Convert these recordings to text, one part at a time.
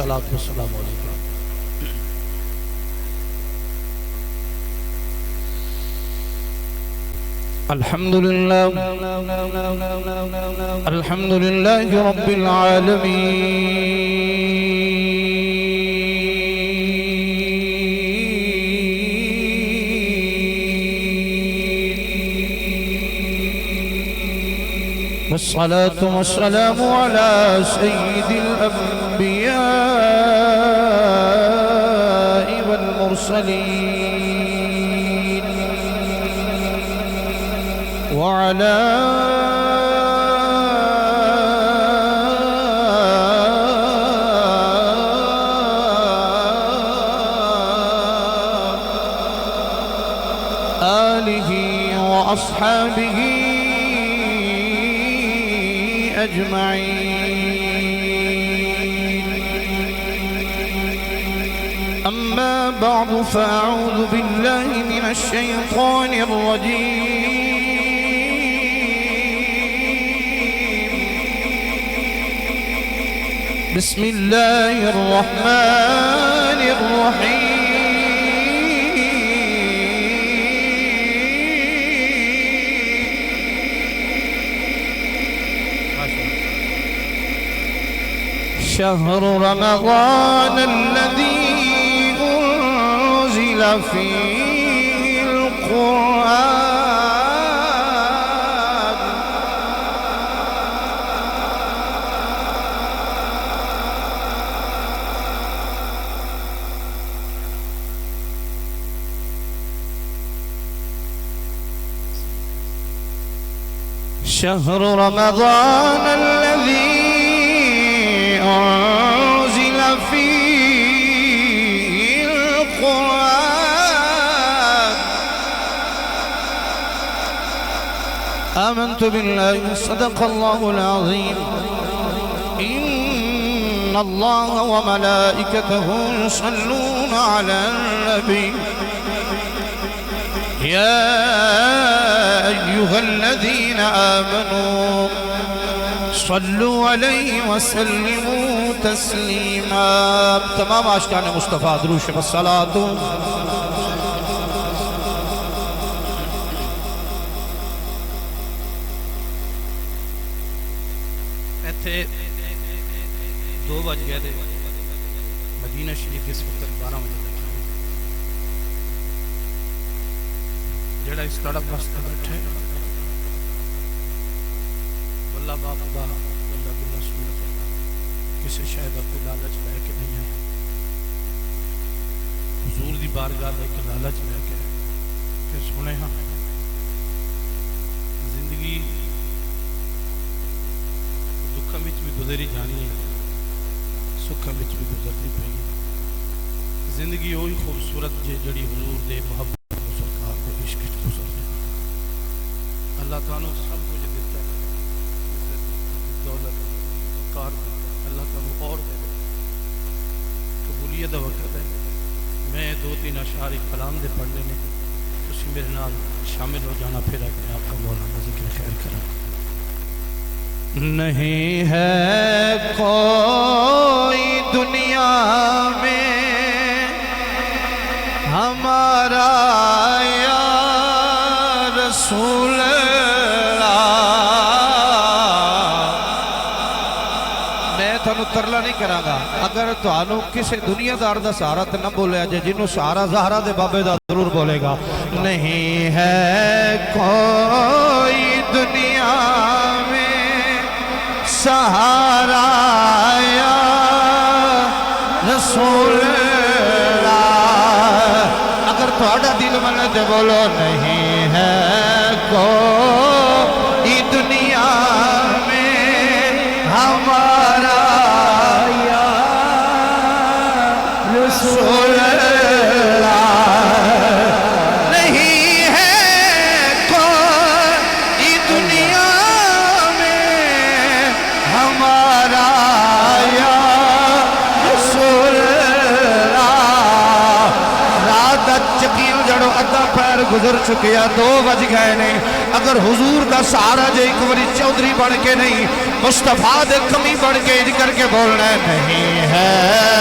الصلاۃ والسلام علیکم۔ الحمد للہ رب العالمین، والصلاة والسلام على سيد الأنبياء والمرسلين، وعلى آله وأصحابه أجمعين. أما بعد فأعوذ بالله من الشيطان الرجيم. بسم الله الرحمن الرحيم. شهر رمضان الذي أنزل فيه القرآن شهر رمضان الذي أنزل فيه القرآن. آمنت بالله صدق الله العظيم. إن الله وملائكته يصلون على النبي يا أيها الذين آمنوا صلوا علیہ وسلموا تسلیما. تمام عاشقان مصطفیٰ دروش والصلاۃ. ایتھے 2 بج گئے تھے. مدینہ شریف اس وقت 12 بجے بیٹھے جڑا اس تڑپ واسطے بیٹھے اللہ باپ خدا اللہ باللہ سنت اللہ کسی شاید اپنے لالچ لے کے نہیں ہے. حضور دی بارگاہ لے کے لالچ لے کے کہ سنے ہاں زندگی دکھاں بچ بھی گزری جانی ہے، سکھاں بچ بھی گزرنی پئی. زندگی وہی خوبصورت جڑی حضور دے محبت سرکار دے عشق وچ گزرتی. اللہ تعالیٰ سب کچھ دیتا ہے، دولت کار اللہ تعالیٰ اور دے. قبولیت دا وقت ہے. میں 2-3 اشعار کلام دے پڑھنے میں تسی میرے نال شامل ہو جانا، پھر اپنے آپ کا مولانا ذکر خیر کرنا. نہیں ہے کوئی دنیا میں ہمارا یا رسول ترلا نہیں کراں گا اگر تانوں کسی دنیا دار دا سہارا تے نہ بولیا جے جنوں سہارا زہرا دے بابے دا ضرور بولے گا. نہیں ہے کوئی دنیا میں سہارا یا رسول اللہ. اگر تہاڈا دل منے تے بولو نہیں ہے کوئی دنیا میں ہمارا رسول اللہ. نہیں ہے کوئی دنیا میں ہمارا یا رسول اللہ. رات چکیل جڑو ادھا پیر گزر چکیا 2 بج گئے نہیں. اگر حضور دا سہارا جے ایک باری چودھری بن کے نہیں مصطفیٰ دے کمی بن کے کر کے بولنا نہیں ہے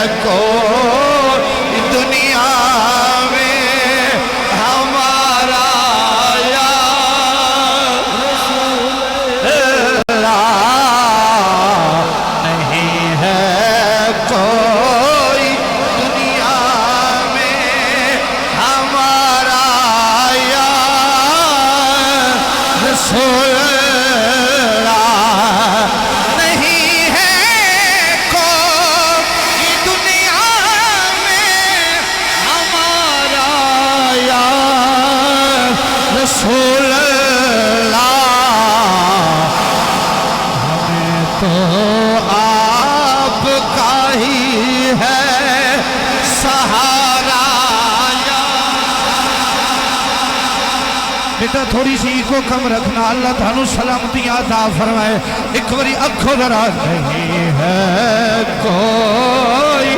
بیٹا تھوڑی سی کو کم رکھنا اللہ تھانو سلامتیاں عطا فرمائے ایک باری اکھو ذرا نہیں ہے کوئی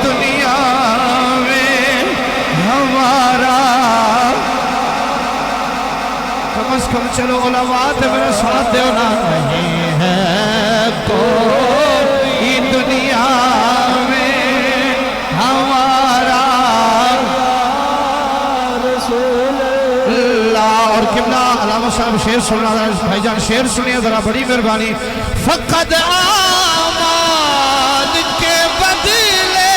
دنیا میں ہمارا کم از کم چلو علماء تے میرے ساتھ دیو نا نہیں ہے کوئی دنیا میں ہمارا رسول اللہ اور قبلہ علامہ صاحب شیر سننا بھائی جان شیر سنیے ذرا بڑی مہربانی فقط آماد کے بدلے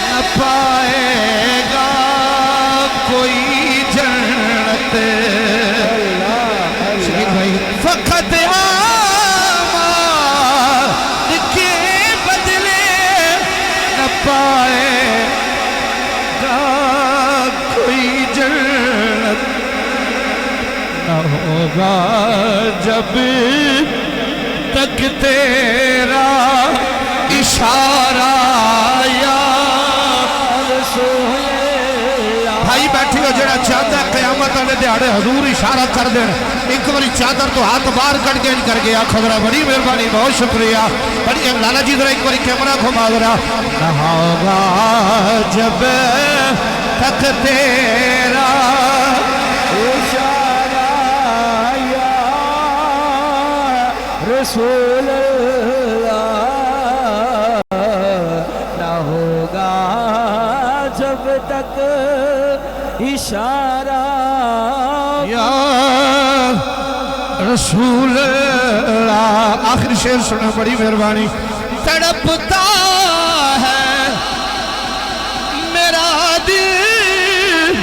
نہ پائے گا کوئی جنت فقط آماد کے بدلے نہ پائے گا کوئی جنت نہ ہوگا جب تک تیرا اشارہ یا رسول اللہ بھائی بیٹھی ہو جڑا چاہتا ہے قیامت والے دیہاڑے حضور اشارہ کر دیں ایک باری چادر تو ہاتھ باہر کٹ کے کر گیا خبرہ بڑی مہربانی بہت شکریہ بڑی لالا جی ذرا ایک باری کیمرہ گھما ذرا نہ ہوگا جب تک تیرا اشارہ یا رسول اللہ نہ ہوگا جب تک اشارہ یا رسول اللہ آخری شعر سنا بڑی مہربانی تڑپتا ہے میرا دل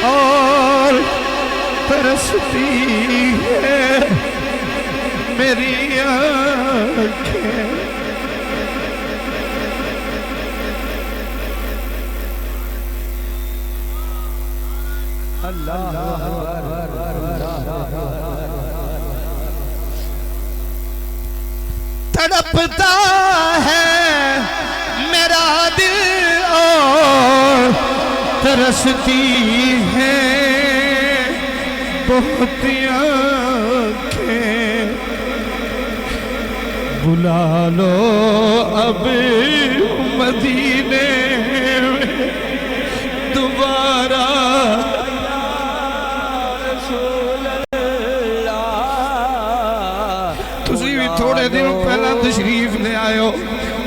اور ترستی ہے میری آنکھیں تڑپتا ہے میرا دل اور ترستی ہے بہت آنکھیں بلا لو اب مدینے میں دوبارہ تھوڑے دن پہلا تشریف لے آئے ہو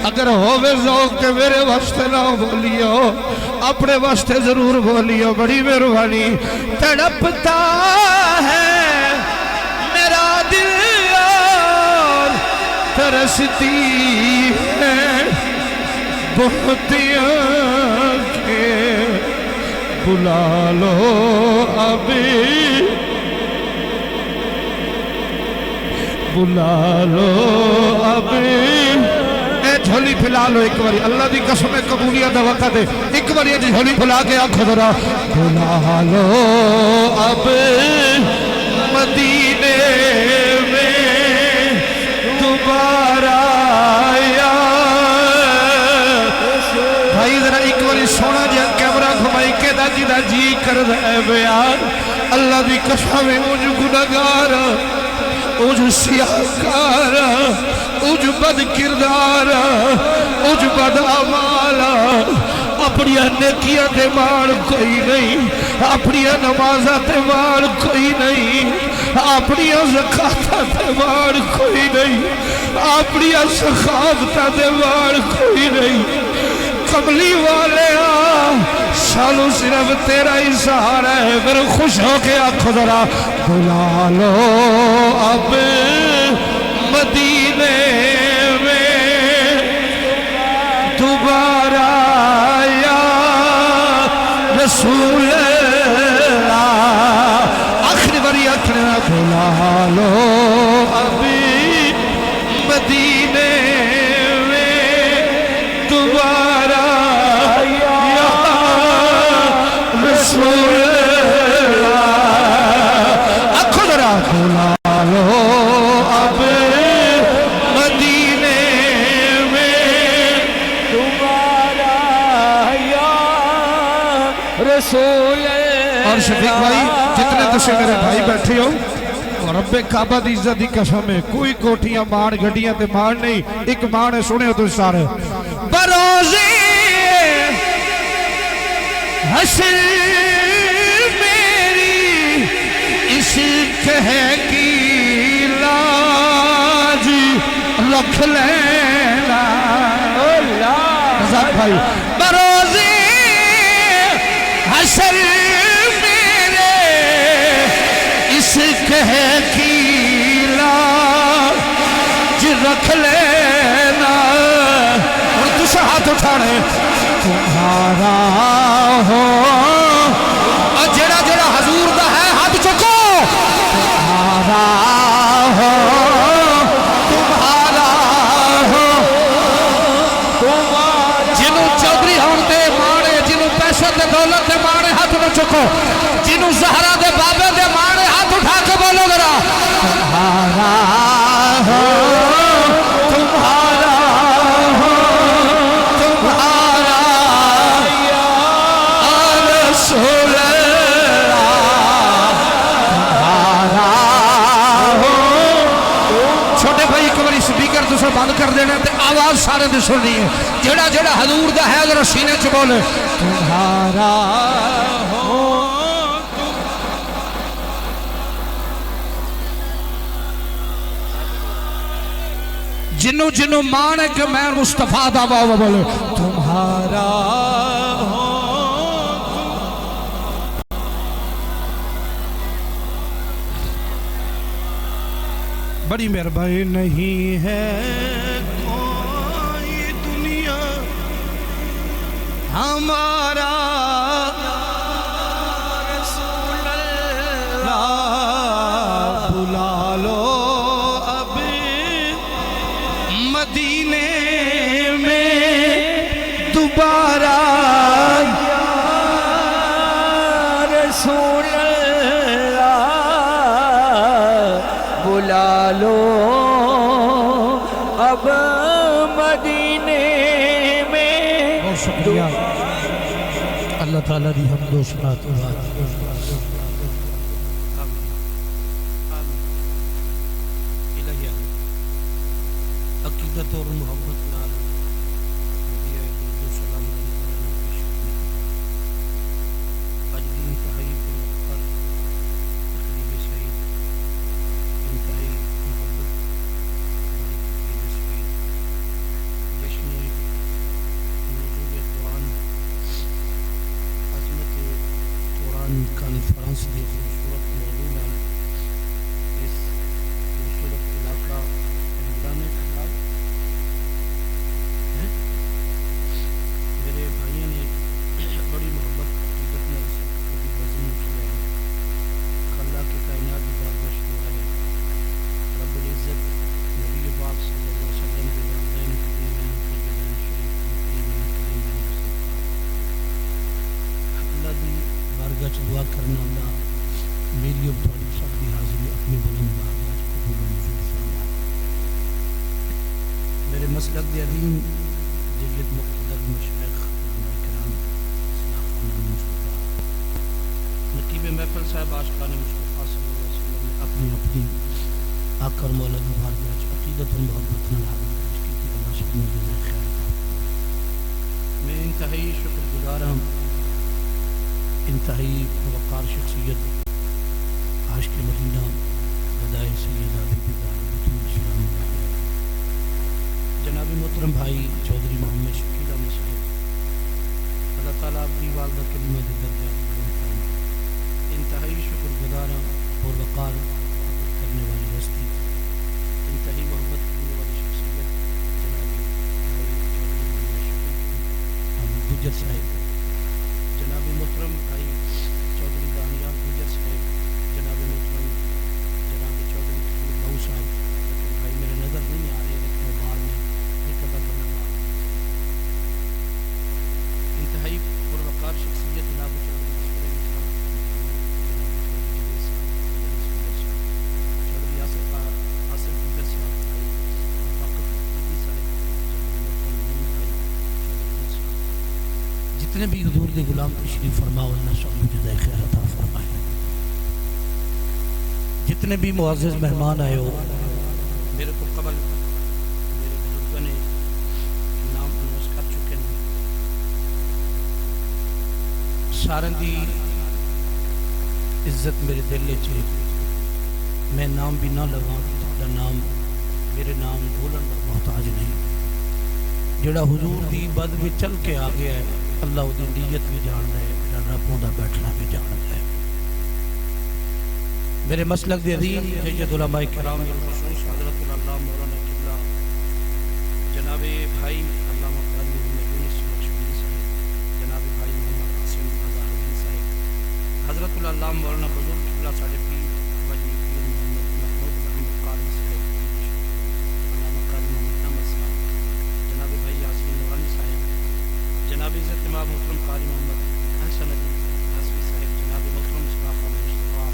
اگر ہووے ذوق تے میرے واسطے نہ بولیو اپنے واسطے ضرور بولیو بڑی مہربانی تڑپتا ہے میرا دل اور ترستی ہے بہت آنکھیں بلا لو ابھی بلا لو ابھی اے جھولی پھلا لو ایک باری اللہ دی قسم قبولیت دا وقت ہے ایک باری جھولی پھلا کے آنکھوں ذرا بلا لو اب مدینے میں دوبارہ یا بھائی ذرا ایک باری سونا جی کیمرہ گھمائی کے دا جی کر دے بیان اللہ دی قسم مجھ گناہگار اوج سیاہکار اوج بد کردار اوج بد عمال اپنی نیکیاں تے مار کوئی نہیں اپنی نمازاں تے مار کوئی نہیں اپنی زکاتاں تے مار کوئی نہیں اپنی سخاوتاں تے مار کوئی نہیں کملی والے سالو صرف تیرا ہی سہارا ہے میرے خوش ہو کے آنکھوں ذرا بلا لو اب مدینے میں دوبارہ یا رسول اللہ آخری باری آخری بلا لو اب مدینے میں دوبارہ رسول اللہ آنکھوں ذرا بلا لو اب مدینے میں دوبارہ یا رسول اللہ اور شفیق بھائی جتنے تسے میرے بھائی بیٹھے ہو رب کعبہ دی عزت دی قسم ہے کوئی کوٹھیاں مان گھڑیاں تے مان نہیں ایک مان ہے سنے ہو تو سارے بروزے حسن میری عشق ہے کی لاج رکھ لینا رضاق بھائی بروزے حسن میرے عشق ہے کی لاج رکھ لینا اور دوسرا ہاتھ اٹھانے تمہارا ہو اور جڑا جڑا حضور دا ہے ہاتھ چکو تمہارا ہو تمہارا ہو جنہوں چودری ہونتے مانے جنہوں پیسے دے دولت دے مانے ہاتھ نہ چکو جنہوں زہرہ دے بابے دے مانے ہاتھ اٹھا کے بولو ذرا تمہارا ہو تمہارا ہو تمہارا یا رسول اللہ تمہارا ہو چھوٹے بھائی ایک باری سپیکر دوسرا بند کر دینا تے آواز سارے دے سننی ہے جڑا جڑا حضور دا ہے ذرا سینے چ بولے تمہارا ہو جنوں جنوں مان ہے کہ میں مصطفیٰ دا بابا بولے تمہارا ہو بڑی مہربانی نہیں ہے کوئی دنیا ہمارا رسول اللہ بلا لو اب مدینے میں دوبارہ یا رسول اللہ بلا لو اب مدینے میں بہت شکریہ اللہ تعالیٰ دی حمد و صلات و الہی عقیدت اور محبت نال نبی درود و سلام آج دی انتہائی پر تقریب سعید انتہائی محبت تقریب سعید جشن نزول قرآن عظمت قرآن کانفرنس دے خوبصورت موضوع نال اس خوبصورت علاقہ ہنگامے خطاب میرے بھائیوں نے بڑی محبت عقیدت میں کبھی وزن کیا ہے اللہ کے کائنات کی بارگاہ دعا ہے رب العزت نبی پاک صلی اللہ علیہ وسلم کے والدین کریمین قربین شریف کریمین کریمین اللہ دی بارگاہ دعا کرنا اللہ میری اب تھوڑی سب کی حاضری اپنی بلند بارگاہ قبول و منظور فرما میرے مسلک دے عظیم جلیت مقتدر مشایخ علماء کرام اصلاح خانان مصطفیٰ نقیب محفل صاحب عاشقان مصطفیٰ صلی اللہ علیہ وسلم نے اپنی آقا اور مولا کی بارگاہ عقیدت اور محبت نال حاضری پیش کی تھی اللہ سب نے جزائے خیر عطا فرمائے میں انتہائی شکر گزار ہوں انتہائی وقار شخصیت عاشق مدینہ غدائے سیدہ بی بی زہرا بتول سلام اللہ علیہ جناب محترم بھائی چودھری محمد شکیل احمد صاحب اللہ تعالیٰ آپ کی والدہ کریمہ کے درجات بلند فرمائے انتہائی شکر گزار اور وقار کرنے والی ہستی انتہائی محبت کرنے والی شخصیت جناب بھائی چودھری محمد شکیل احمد گجر صاحب جناب محترم بھائی چودھری دانیال گجر صاحب جناب محترم جناب چودھری تقیر بہو صاحب بھائی میرے نظر نہیں آ رہے لیکن میں باہر میں ایک ادا کرنا پڑا انتہائی پروقار شخصیت جناب چودھری آصف گجر صاحب بھائی طاقت صاحب جناب محترم مون بھائی چودھری صاحب جتنے بھی حضور دے غلام تشریف فرماؤ اللہ سب کو جزائے خیر عطا فرمائے. جتنے بھی معزز مہمان آئے ہو میرے تو قبل میرے بزرگوں نے نام انوس کر چکے ہیں. سارے دی عزت میرے دل چ میں نام بھی نہ لگا تا نام میرے نام بولن کا محتاج نہیں. جڑا حضور دی بد میں چل کے آ گیا ہے اللہ وہ نیت بھی جانتا ہے میرا ربوں کا بیٹھنا بھی جانتا ہے. میرے مسلک دے عظیم سید علماء کرام بالخصوص حضرت اللہ مولانا قبلہ جناب بھائی علامہ قاری محمد یونس بخشوی صاحب جناب بھائی محمد قاسم آزاد صاحب حضرت اللہ مولانا بزرگ قبلہ ساڈے پیر بھائی پیر محمد محمود محمد قاری صاحب علامہ قاری محمد احمد صاحب جناب بھائی یاسین نورانی صاحب جناب عزت امام محترم قاری محمد احسن علی حسبی صاحب جناب محترم اسماعیل خان مصطفیٰ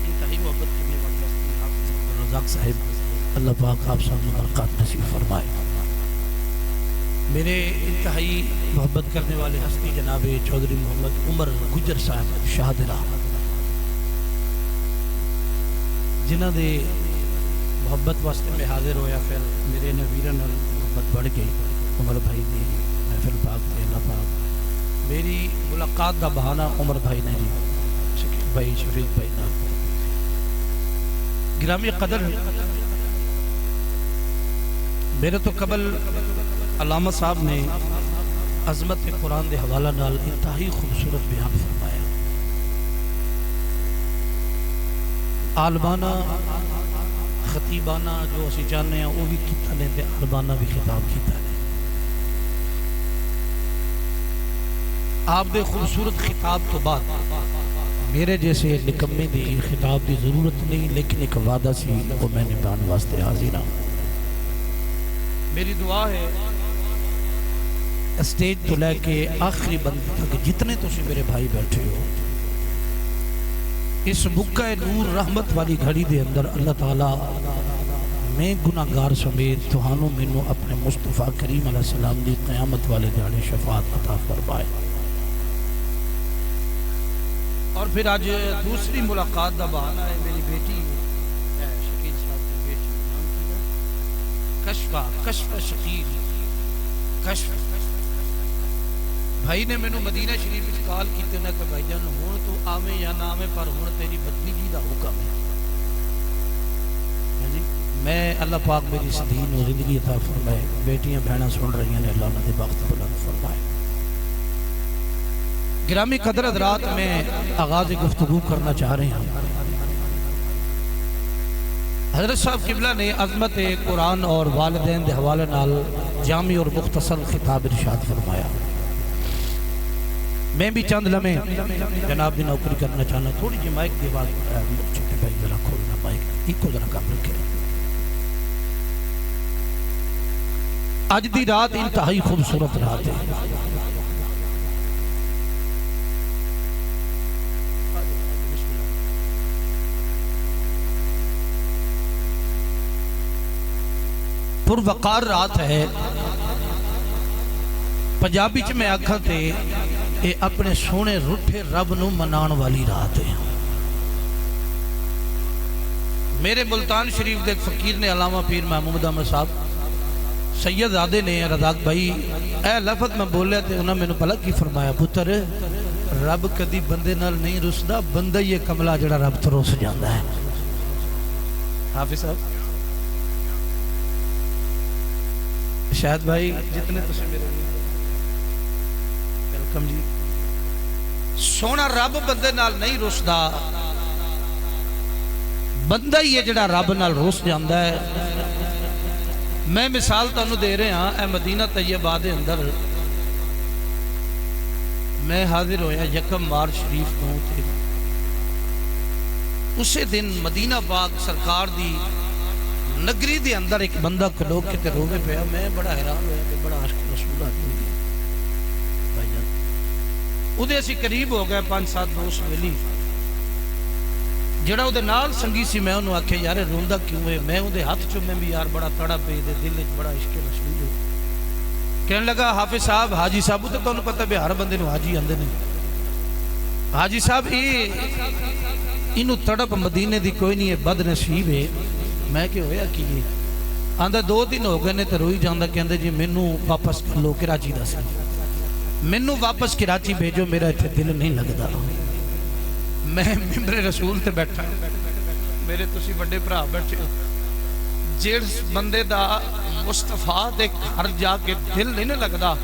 انتہائی محبت کرنے والے ہستی حافظ رزاق صاحب اللہ پاک آپ سب کو برکات نصیب فرمائے. میرے انتہائی محبت کرنے والے ہستی جناب چودھری محمد عمر گجر صاحب شاہدرہ جنہ دے محبت واسطے میں حاضر ہویا پھر میرے نویرن محبت بڑھ گئی. عمر بھائی دی محفل پاک تے اللہ پاک میری ملاقات دا بہانہ عمر بھائی نے شکیل بھائی شفیق بھائی نا گرامی قدر. میرے تو قبل علامہ صاحب نے عظمت قرآن دے حوالہ نال انتہائی خوبصورت بیان فرمایا. عالمانہ خطیبانہ جو اسی جاننے ہیں وہ بھی کیتا نے تے عالمانہ بھی خطاب کیتا نے. آپ دے خوبصورت خطاب تو بعد میرے جیسے نکمے دی خطاب دی ضرورت نہیں لیکن ایک وعدہ سی وہ میں نبھانے واسطے حاضر ہوں. میری دعا ہے اسٹیج تو لے کے آخری بند تک جتنے تسی میرے بھائی بیٹھے ہو اس بکہ نور رحمت والی گھڑی دے اندر اللہ تعالیٰ میں گناہگار سمیت تہانوں مینوں اپنے مصطفیٰ کریم علیہ السلام دی قیامت والے دہاڑے شفاعت عطا فرمائے. اور پھر آج دوسری ملاقات دا بہانہ ہے میری بیٹی شکیل صاحب کی بیٹی نام کی کشف شکیل کشف بھائی نے مینوں مدینہ شریف وچ کال کیتے نے کہ بھائی جان ہن تو آویں یا نہ آویں پر ہن تیری بھتیجی دا حکم ہے. میں اللہ پاک میری اس دین و زندگی عطا فرمائے. بیٹیاں بہناں سن رہی ہیں اللہ انہاں دے بخت بلند فرمائے. گرامی قدر حضرات میں آغاز گفتگو کرنا چاہ رہے ہیں. حضرت صاحب قبلہ نے عظمت قرآن اور والدین دے حوالے نال جامع اور مختصر خطاب ارشاد فرمایا. میں بھی چند لمحے جناب دی نوکری کرنا چاہنا. تھوڑی جی مائک دی آواز چھوٹے بھائی ذرا کھولنا مائک ایک کو ذرا کام رکھے. آج دی رات انتہائی خوبصورت رات ہے. پر وقار رات ہے. پنجابی چ میں آکھاں تے اے اپنے سونے روٹھے رب نو منان والی رات ہے. میرے ملتان شریف دے فقیر نے علامہ پیر محمود احمد صاحب سید زادے نے رضاق بھائی اے لفظ میں بولیا تے انہاں میں نے پہلا کی فرمایا پتر رب کدی بندے نال نہیں رسدا بندہ یہ کملا جڑا رب تو رس جاندا ہے. حافظ صاحب شاہد بھائی جتنے تسی میرے ویلکم جی. سونا رب بندے نال نہیں رسدا بندہ ہی ہے جڑا رب نال رس جاندا ہے. میں مثال تانوں دے رہے ہاں اے مدینہ طیبہ دے اندر میں حاضر ہویا یکم مارچ شریف کو تے اسے دن مدینہ پاک سرکار دی نگری دے اندر ایک بندہ کھلو کے تے روے پیا. میں بڑا حیران ہویا کہ بڑا عاشق رسول آدمی بھائی جان. اودے اسی قریب ہو گئے 5-7 دوست ویلی جڑا اودے نال سنگی سی. میں انہوں آکھے یار روندا کیوں ہے. میں اودے ہاتھ چومے بھی یار بڑا تڑا پے دے دل وچ بڑا عشق رسول ہے. کہنے لگا حافظ صاحب حاجی صاحب تو تمہیں پتہ بھی ہر بندے نو حاجی آندے نے حاجی صاحب اینو تڑپ مدینے دی کوئی نہیں ہے بد نصیب ہے میں کہ ہویا کی آندہ 2 دن ہو گئے نے تے روئی جاندہ کہندے جی مینوں واپس کر لو کراچی دا سی مینوں واپس کراچی بھیجو میرا اتنے دل نہیں لگدا میں ممبر رسول تے بیٹھا میرے تسی بڑے بھرا بیٹھے جس بندے دا مصطفیٰ دے گھر جا کے دل نہیں لگدا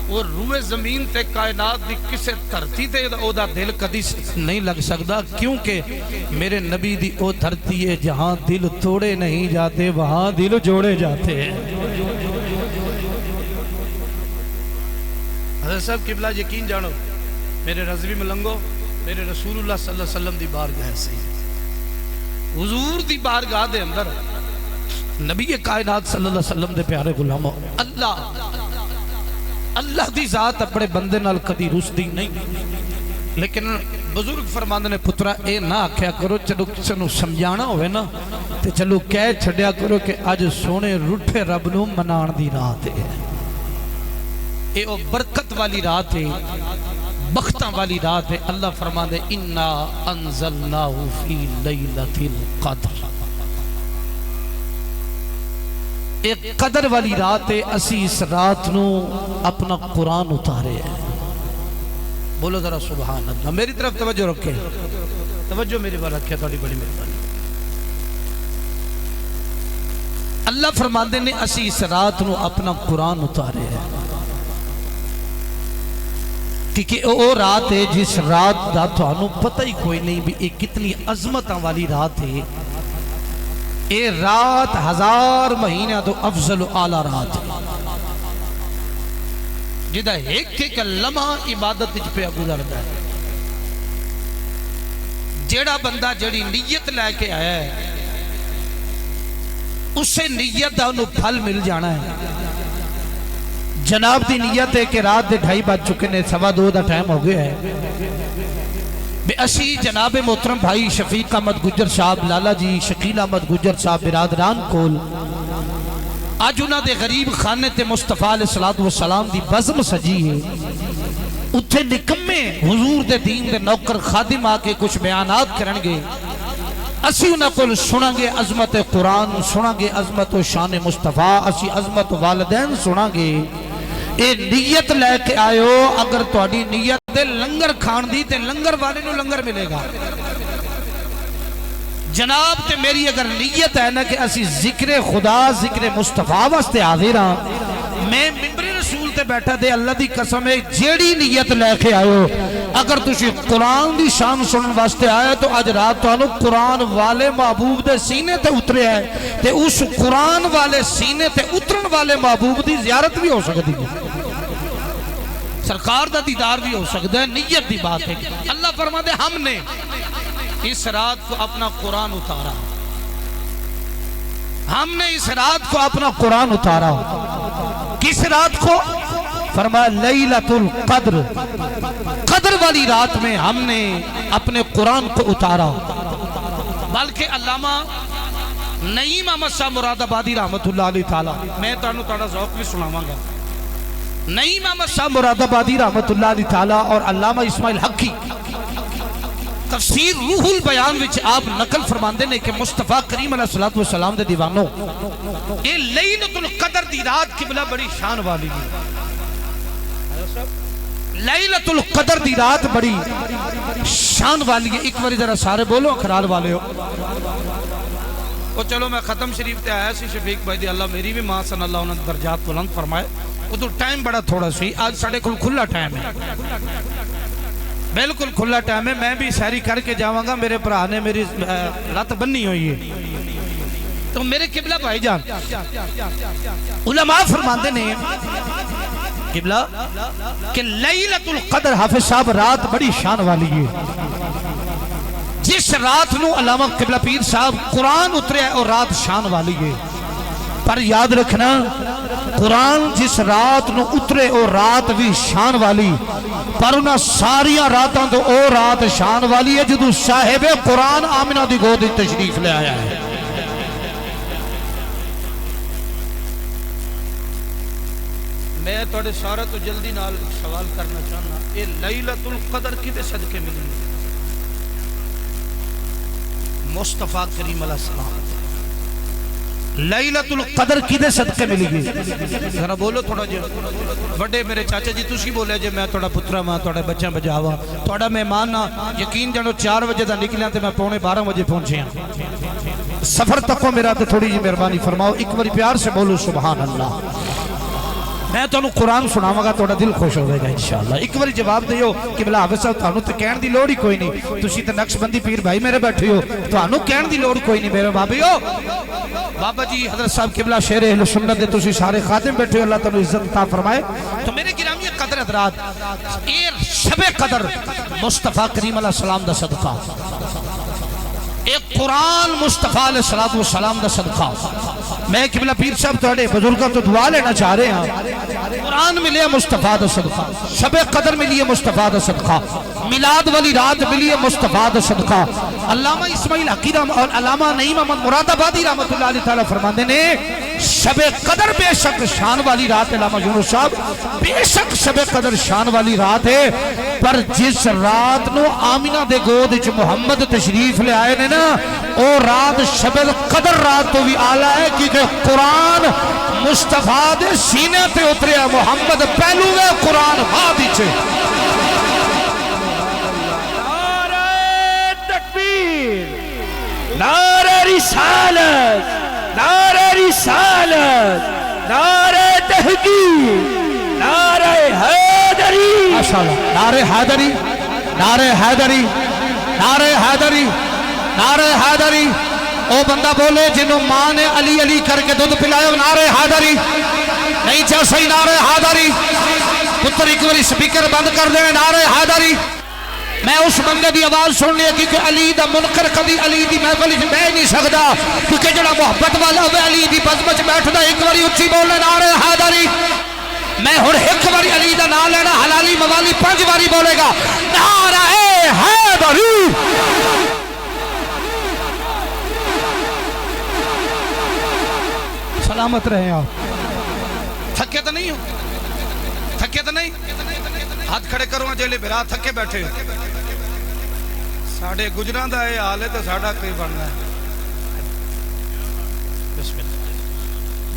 وہ روئے زمین تے کائنات دی کسے دھرتی تے او دا دل کدی نہیں لگ سکدا کیونکہ میرے نبی دی او دھرتی ہے جہاں دل توڑے نہیں جاتے وہاں دل جوڑے جاتے ہیں حضرت صاحب قبلہ یقین جانو میرے رضوی ملنگو میرے رسول اللہ صلی اللہ علیہ وسلم دی بارگاہ سے حضور دی بارگاہ دے اندر نبی کائنات صلی اللہ علیہ وسلم دے پیارے غلاموں اللہ دی ذات اپنے بندے نال کدی رسدی نہیں لیکن بزرگ فرماندے نے پترا اے نہ آکھیا کرو چلو کسے نو سمجھانا ہوئے نا تے چلو کہہ چھڑیا کرو کہ اج سونے روٹھے رب نو منان دی رات ہے اے او برکت والی رات ہے بختاں والی رات ہے اللہ فرماندے انا انزلناہ فی لیلۃ القدر ایک قدر والی رات ہے اسی اس رات نو اپنا قرآن اتارے ہیں بولو ذرا سبحان اللہ میری طرف توجہ رکھے توجہ میری بار رکھے تھوڑی بڑی مہربانی اللہ فرماندے نے اسی اس رات نو اپنا قرآن اتارے ہیں کیونکہ او رات ہے جس رات دا تو انو پتہ ہی کوئی نہیں بھی ایک کتنی عظمتاں والی رات ہے اے رات 1000 مہینہ تو افضل و اعلی رات جدہ ایک لمحہ عبادت پہ گزرتا ہے جیڑا بندہ جڑی نیت لے کے آیا ہے اسے نیت دا انہوں پھل مل جانا ہے جناب دی نیت ہے کہ رات دے 2:30 بج چکے نے 2:15 دا ٹائم ہو گیا ہے بے اسی جناب محترم بھائی شفیق احمد گجر صاحب لالا جی شکیل احمد گجر صاحب برادران کول آج انہاں دے غریب خانے تے مصطفیٰ علیہ السلام دی بزم سجی ہے اتھے نکمے حضور دے دین دے نوکر خادم آکے کچھ بیانات کرنگے اسی انہاں کول سناں گے عظمت قرآن سناں گے عظمت و شان مصطفیٰ اسی عظمت والدین سناں گے اے نیت لے کے آئے ہو اگر تہاڈی نیت دے لنگر کھان دی تے لنگر والے نو لنگر ملے گا جناب تے میری اگر نیت ہے نا کہ اسی ذکر خدا ذکر مصطفیٰ واسطے حاضر ہاں میں ممبر رسول تے بیٹھا دے اللہ دی قسم ہے جیڑی نیت لے کے آئے ہو اگر تسی قرآن دی شان سنن واسطے آئے تو آج رات تو انو قرآن والے محبوب دے سینے تے اترے آئے تے اس قرآن والے سینے تے اترن والے محبوب دی زیارت بھی ہو سکتی ہے سرکار دا دیدار بھی ہو سکتا ہے نیت دی بات ہے اللہ فرما دے ہم نے اس رات کو اپنا قرآن اتارا ہم نے اس رات کو اپنا قرآن اتارا کس رات کو فرمایا لیلۃ القدر قدر والی رات میں ہم نے اپنے قرآن کو اتارا بلکہ علامہ نعیم احمد صاحب مراد آبادی رحمت اللہ علیہ تعالی میں تانوں تاڑا ذوق بھی سناواں گا نعیم احمد صاحب مراد آبادی رحمت اللہ علیہ تعالی اور علامہ اسماعیل حقی تفسیر روح البیان وچ آپ نقل فرماندے نے کہ مصطفیٰ کریم علیہ السلام دے دیوانوں یہ لیلۃ القدر دی رات قبلہ بڑی شان والی ہے لیلۃ القدر دی رات بڑی شان والی ہے ایک بار ذرا سارے بولو اقرار والے ہو وہ چلو میں ختم شریف تے آیا سی شفیق بھائی دی اللہ میری بھی ماں صلی اللہ انہوں نے درجات بلند فرمائے وہ تو ٹائم بڑا تھوڑا سی آج ساڑھے کھلا ٹائم ہے بالکل کھلا ٹائم ہے میں بھی سیری کر کے جاواں گا میرے پرا نے میری رات بننی ہوئی ہے تو میرے قبلہ بھائی جان علماء فرماندے نے قبلہ کہ لیلۃ القدر حافظ صاحب رات بڑی شان والی ہے جس رات نو علامہ قبلہ پیر صاحب قرآن اترے اور رات شان والی ہے پر یاد رکھنا قرآن جس رات نو اترے اور رات بھی شان والی پر انہاں ساریاں راتاں تو او رات شان والی ہے جدو صاحب قرآن آمنہ دی گود تشریف لے آیا ہے میں میں تھوڑے سارا تو جلدی نال سوال کرنا چاہنا، یہ لیلۃ القدر کدے صدقے ملی؟ مصطفیٰ کریم علیہ السلام لیلۃ القدر کدے صدقے ملی گئی؟ ذرا بولو تھوڑا جی بڑے میرے چاچا جی تسی بولے جے میں تھوڑا پترا ماں تھوڑا بچہ بجاوا تھوڑا مہمان نہ یقین جانو 4 بجے دا نکلیاں تے میں 11:45 بجے پہنچے ہاں سفر تکو میرا تے تھوڑی جی مہربانی فرماؤ ایک باری پیار سے بولو سبحان اللہ میں تانوں قرآن سناواں گا تہاڈا دل خوش ہوے گا انشاءاللہ ایک باری جواب دیو کہ بلا حافظ صاحب تانوں تے کہن دی لوڑ ہی کوئی نہیں تسی تے نقش بندی پیر بھائی میرے بیٹھے ہو تانوں کہن دی لوڑ کوئی نہیں میرے بابیو بابا جی حضرت صاحب قبلہ شیر اہل سنت دے تسی سارے خادم بیٹھے ہو اللہ تعالی عزت عطا فرمائے تو میرے گرامی قدر حضرات یہ شب قدر مصطفیٰ کریم علیہ السلام دا صدقہ ایک قرآن مصطفیٰ علیہ السلام دا صدقہ میں قبلہ پیر صاحب تھوڑے بزرگوں تو دعا لینا چاہ رہے ہیں قرآن ملے مصطفیٰ دا صدقہ شب قدر ملیے مصطفیٰ دا صدقہ میلاد والی رات ملیے مصطفیٰ دا صدقہ علامہ اسماعیل حقیرہ اور علامہ نعیم احمد مراد آبادی رحمت اللہ علیہ تعالیٰ فرماندے نے شب قدر بے شک شان والی رات علامہ یونس صاحب بے شک شب قدر شان والی رات ہے پر جس رات نو آمینہ دے گود وچ محمد تشریف لے آئے نے نا او رات شب قدر رات تو بھی آلہ ہے کیونکہ قرآن مصطفیٰ دے سینے تے اترے محمد پہلو ہے قرآن بادی چھے نعرہ تکبیر نعرہ رسالت نعرہ رسالت نعرہ تحقیق نعرہ حیدری ماشاءاللہ نعرہ حیدری نعرہ حیدری نعرہ حیدری نعرہ حیدری او بندہ بولے جنہوں ماں نے علی علی کر کے دودھ پلائے نعرہ حیدری نہیں چاہ صحیح نعرہ حیدری پتر ایک باری سپیکر بند کر دیں نعرہ حیدری میں اس بندے دی آواز سن لیا کیونکہ علی دا منکر کبھی علی دی محفل میں بیٹھ نہیں سکتا کیونکہ جڑا محبت والا ہوئے علی دی بزمچ بیٹھدا ایک باری اچھی بولنے نعرہ حیدری میں ہر ایک باری علی دا نام لینا حلالی موالی 5 باری بولے گا نعرہ حیدری سلامت رہے آپ تھکے تو نہیں ہو تھکے تو نہیں ہاتھ کھڑے کرو جیلے بھرا تھکے بیٹھے ساڑھے گجران دا ہے حال ہے تو ساڑھا کوئی بننا ہے بسم اللہ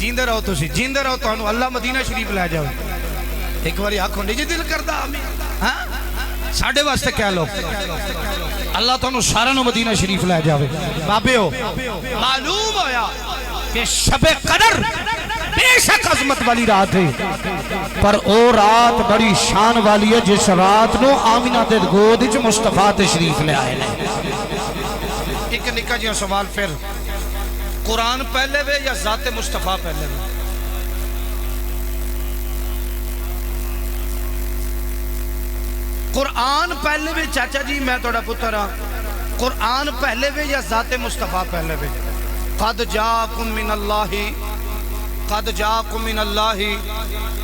جیندے رہو تو سی جیندے رہو تو انہوں اللہ مدینہ شریف لے جاؤ ایک باری آنکھوں نیجی دل کردہ آمین ساڑھے واسطے کہہ لو اللہ تو انہوں سارا نو مدینہ شریف لے جاؤ بابے ہو معلوم ہویا کہ شب قدر بے شک عظمت والی رات ہے پر او رات بڑی شان والی ہے جس رات نو آمینہ دے گود وچ مصطفیٰ تشریف لے آئے ہیں ایک نکا جی سوال پھر قرآن پہلے وے یا ذات مصطفیٰ پہلے وے قرآن پہلے وے چاچا جی میں توڑا پتر ہاں قرآن پہلے وے یا ذات مصطفیٰ پہلے وے قد جاکم من اللہ قد جاکم من اللہ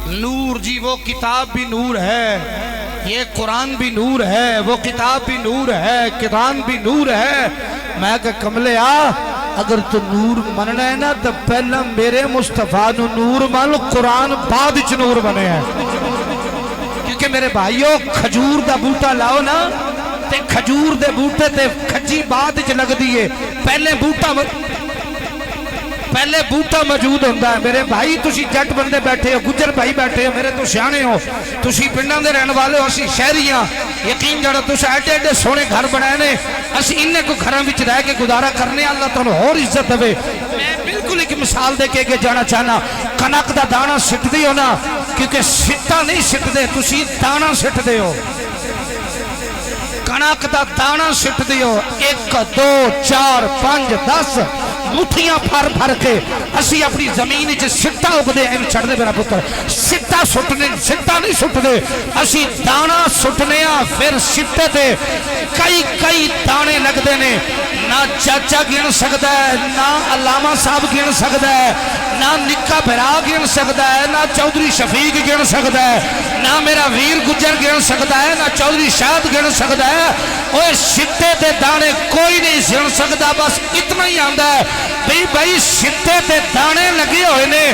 نور جی وہ کتاب بھی نور ہے یہ قرآن بھی نور ہے وہ کتاب بھی نور ہے قرآن بھی نور ہے میں کہ کملے اگر تو نور مننا ہے نا تو پہلا میرے مصطفیٰ نو نور مان قرآن بعد چ نور بنے ہیں کیونکہ میرے بھائیو کھجور دا بوٹا لاؤ نا تے کھجور دے بوٹے تے کھجی بعد چ لگ دیئے پہلے بوٹا موجود ہوندہ ہے میرے بھائی تسی جٹ بندے بیٹھے ہو گجر بھائی بیٹھے ہو میرے تو سیانے ہو تسی پنڈاں دے رہن والے ہو اسی شہریاں یقین جڑا تسی ایڈے ایڈے سونے گھر بنائے نے اسی انہیں کو گھراں وچ رہ کے گزارا کرنے اللہ تعالیٰ اور عزت ہوئے میں بالکل ایک مثال دے کے جانا چاہنا کنک دا دانا سٹ دی ہو نا کیونکہ سٹا نہیں سٹ دے تسی دانا سٹ دے ہو کنک دا دانا سٹ دی ہو 1 2 4 5 10 مٹھیاں پھر کے اسی اپنی زمین جو سٹا اگ دے ہیں چھڑ دے میرا پتر سٹا نہیں سٹ دے اسی دانا سٹنے پھر سٹے دے کئی دانے لگ دے نے نہ چاچا گن سکتا ہے نہ علامہ صاحب گن سکتا ہے نہ نکا بھرا گن سکتا ہے نہ چودھری شفیق گن سکتا ہے نہ میرا ویر گجر گن سکتا ہے نہ چودھری شاہد گن سکتا ہے اوہ سٹے دے دانے کوئی نہیں گن سکتا بس اتنا ہی آندہ ہے بھی بھائی ستے تے دانے لگے ہوئے نے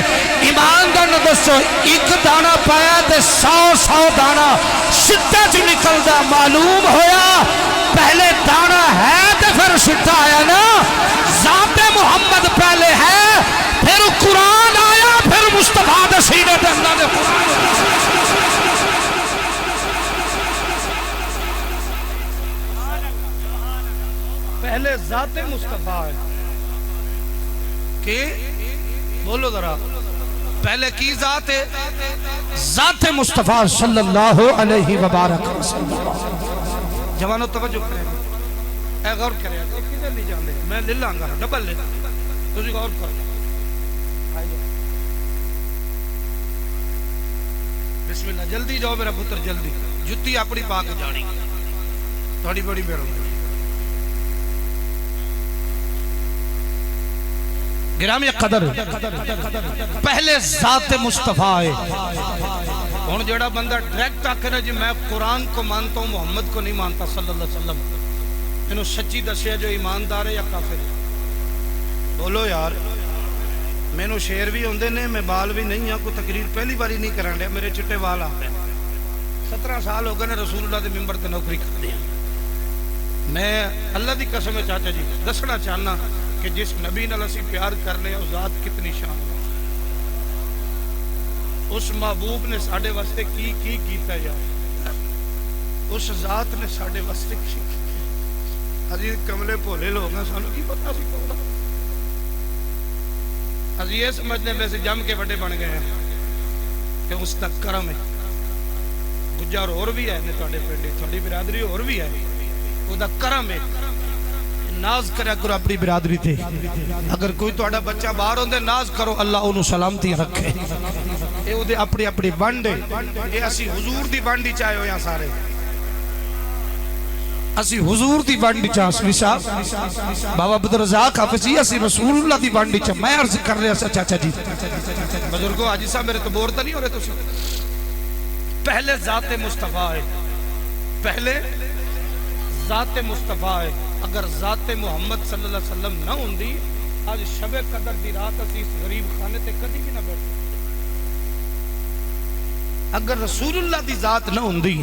ایمان دا نہ دسو ایک دانا پایا تے 100 دانا ستے چ نکلدا معلوم ہویا پہلے دانا ہے تے پھر ستا آیا نا ذات محمد پہلے ہے پھر قرآن آیا پھر مصطفیٰ دے سینے تے اللہ دے پہلے ذات مصطفیٰ ہے کہ بولو ذرا پہلے کی ذات ہے ذات مصطفیٰ صلی اللہ علیہ وبارک وسلم جوانوں توجہ کریں اے غور کریں کدھر نہیں جاندے میں لے لاں گا ڈبل لے تسی غور کرو بسم اللہ جلدی جاؤ میرا پتر جلدی جتی اپنی پا کے جانی تھوڑی بڑی مہربانی گرامی قدر پہلے ذات مصطفیٰ ہے ہن جڑا بندہ ڈائریکٹ آکھے جی میں قرآن کو مانتا ہوں محمد کو نہیں مانتا صلی اللہ علیہ وسلم انہوں سچی دسیا جو ایماندار ہے یا کافر ہے بولو یار میں نو شیر بھی ہوندے نے میں بال بھی نہیں ہاں کوئی تقریر پہلی باری نہیں کران دیا میرے چٹے وال آ رہے 17 سال ہو گئے نے رسول اللہ دے ممبر تے نوکری کر دیا میں اللہ دی قسم ہے چاچا جی دسنا چاہنا کہ جس نبی نال اسی پیار کرنے اس ذات کتنی شان ہے اس محبوب نے ساڑھے واسطے کی کیتا یار اس ذات نے ساڑھے واسطے کی عزیز کملے پولے لوگ ہیں سانو کی پتہ سی کون عزیز یہ سمجھنے میں سے جم کے بڑے بن گئے ہیں کہ اس تک کرم ہے گجار اور بھی ہے تھوڑے پیٹے تھوڑی برادری اور بھی ہے وہ دا کرم ہے ناز کریا کرو اپنی برادری تے اگر کوئی تھوڑا بچہ باہر ہوندے ناز کرو اللہ انہوں سلامتی رکھے اے او دے اپنی بانڈے اے اسی حضور دی بانڈی چاہے ہو یا سارے اسی حضور دی بانڈی چاہ اسلی صاحب بابا عبدالرزاق حافظی اسی رسول اللہ دی بانڈی چاہ میں عرض کر رہا سا چاچا جی بزرگوں آجی صاحب میرے تو بورتا نہیں ہو رہے تو پہلے ذات مصطفیٰ ہے پہلے ذات مصطفیٰ ہے اگر ذات محمد صلی اللہ علیہ وسلم نہ ہوندی آج شب قدر دی رات اسی اس غریب خانے تے کدی بھی نہ بیٹھے اگر رسول اللہ دی ذات نہ ہوندی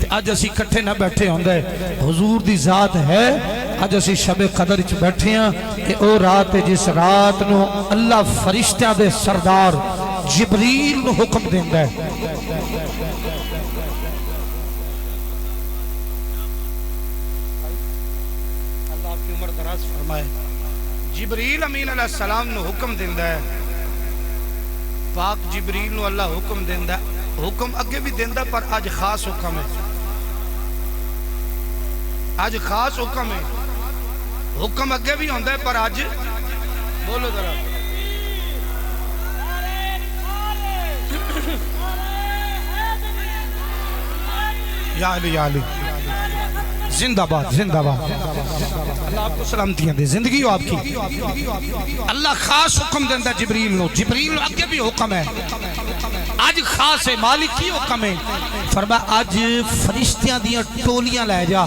آج اسی کٹھے نہ بیٹھے ہوندے حضور دی ذات ہے آج اسی شب قدر اچھ بیٹھے ہیں کہ او رات جس رات نو اللہ فرشتہ دے سردار جبریل نو حکم دیندہ ہے فرمائے جبریل امین علیہ السلام نو حکم دیندہ ہے پاک جبریل نو اللہ حکم دیندہ ہے حکم اگے بھی دیندہ پر آج خاص حکم ہے آج خاص حکم ہے حکم اگے بھی ہوندہ ہے پر آج بولو ذرا یا علی زندہ باد اللہ آپ کو سلامتیاں دے زندگی ہو آپ کی اللہ خاص حکم دیندہ جبریل نو آگے بھی حکم ہے آج خاص ہے مالک کی حکم ہے فرمایا آج فرشتیاں دیاں ٹولیاں لے جا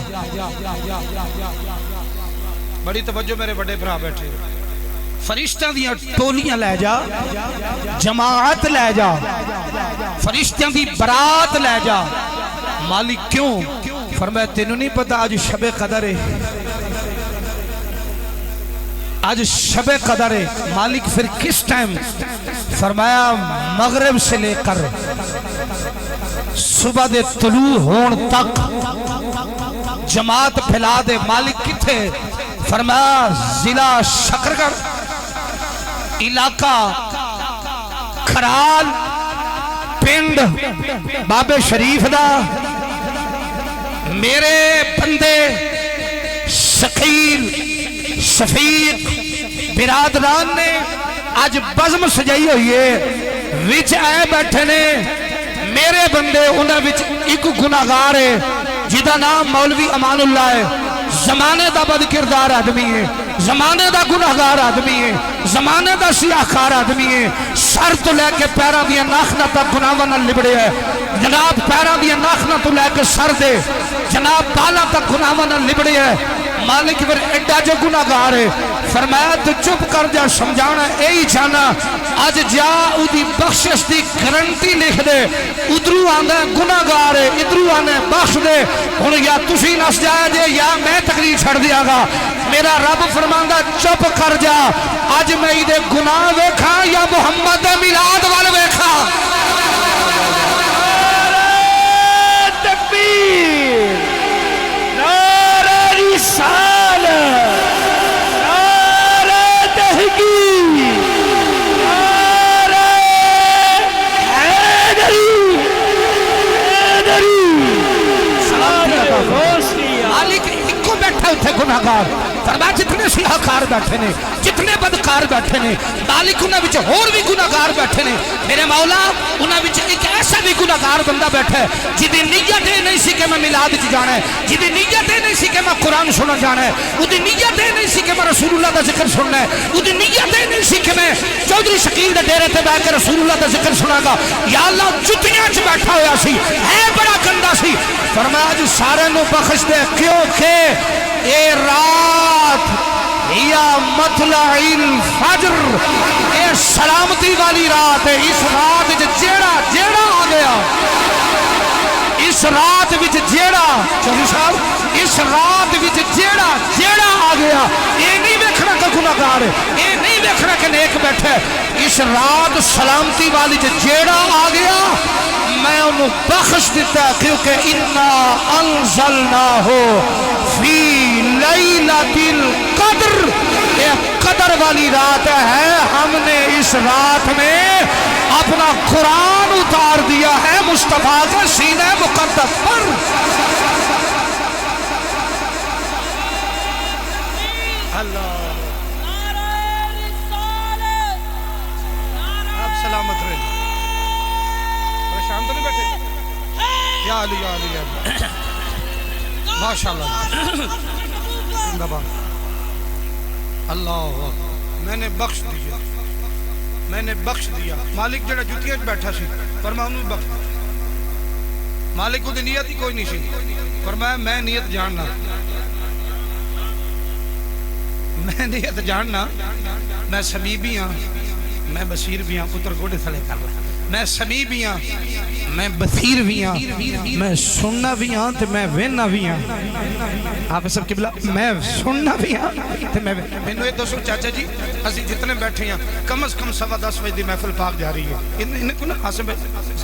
بڑی توجہ میرے بڑے بھرا بیٹھے فرشتیاں دیاں ٹولیاں لے جا جماعت لے جا فرشتیاں دی برات لے جا مالک کیوں فرمایا تینوں نہیں پتا آج شب قدر ہے آج شب قدر ہے مالک پھر کس ٹائم فرمایا مغرب سے لے کر صبح دے طلوع ہون تک جماعت پھیلا دے مالک کتھے فرمایا ضلع شکرگڑھ علاقہ کھرال پنڈ بابے شریف دا میرے بندے شکیل شفیق برادران نے آج بزم سجائی ہوئی ہے وچ آئے بیٹھے نے میرے بندے انہاں وچ ایک گناہگار ہے جدا نام مولوی امان اللہ ہے زمانے دا بد کردار آدمی ہے زمانے دا گناہگار آدمی ہے زمانے دا سیاہکار آدمی ہے سر تو لے کے پیرہ دیا ناخنہ تک گناہوں نہ لبڑے ہے جناب پیرہ دیا ناخنہ تو لے کے سر دے جناب بالا تک گناہوں نہ لبڑے ہے مالک پھر ایڈا جو گناہگار ہے فرمایا تو چپ کر جا سمجھانا یہی چاہنا اج جا اودی بخشش دی گارنٹی لکھ دے ادھروں آندا گناہگار ہے ادھروں آندا بخش دے ہن یا تسی نس جایا جے یا میں تقریر چھڑ دیا گا میرا رب فرماندا چپ کر جا اج میں دے گناہ ویکھاں یا محمد دے میلاد وال ویکھاں تکبیر نعرہ رسالت نعرہ تحقیق نعرہ حیدری مالک ایک کو بیٹھا اتھے گناہگار فرمایا جتنے سیاہکار بیٹھے نے جتنے بدکار بیٹھے نے مالک انہاں وچ ہور بھی گناہگار بیٹھے نے میرے مولا انہاں وچ ایک ایسا بھی گناہگار بندہ بیٹھا ہے جدی نیت یہ نہیں سی کہ میں میلاد وچ جانا ہے جدی نیت یہ نہیں سی کہ میں قرآن سنن جانا ہے اودی نیت یہ نہیں سی کہ میں رسول اللہ دا ذکر سننا ہے اودی نیت یہ نہیں سی کہ میں چودھری شکیل دے ڈیرے تے بیٹھ کے رسول اللہ دا ذکر سنا گا یا اللہ جتیاں وچ بیٹھا ہویا سی ہے بڑا گندا سی فرمایا جو سارے نو بخش دے کیونکہ اے رات یا مطلع الفجر اے سلامتی والی رات ہے اس رات جیڑا آ گیا اس رات وچ جیڑا چوہدری صاحب اس رات وچ جیڑا آ گیا یہ نہیں ویکھنا کہ گناہگار ہے یہ نہیں ویکھنا کہ نیک بیٹھا ہے اس رات سلامتی والی جیڑا آ گیا میں انہوں بخش دیتا کیونکہ اِنَّا أَنزَلْنَاهُ فِي لَيْلَةِ الْقَدْرِ یہ قدر والی رات ہے ہم نے اس رات میں اپنا قرآن اتار دیا ہے مصطفیٰ کے سینہ مقدس پر اللہ آپ سلامت رہے پریشان تو نہیں بیٹھے یا علی یا علی یا علی ماشاءاللہ اللہ میں نے بخش دیا میں نے بخش دیا مالک جڑا جتیاں بیٹھا سی فرمایا انہوں بخش دیا مالک کو دی نیت ہی کوئی نہیں سی فرمایا میں نیت جاننا میں نیت جاننا میں سمیع بھی ہاں میں بصیر بھی ہاں پتر گوڑے تھلے کر رہا میں سمیع بھی ہاں میں بصیر بھی ہاں میں سننا بھی ہاں تو میں ویننا بھی ہاں آپ سب قبلہ میں سننا بھی ہاں تو میں میں نے دوستو چاچا جی اسی جتنے بیٹھے ہیں کم از کم 10:15 بجے دی محفل پاک جا رہی ہے انہیں کو نا حاسم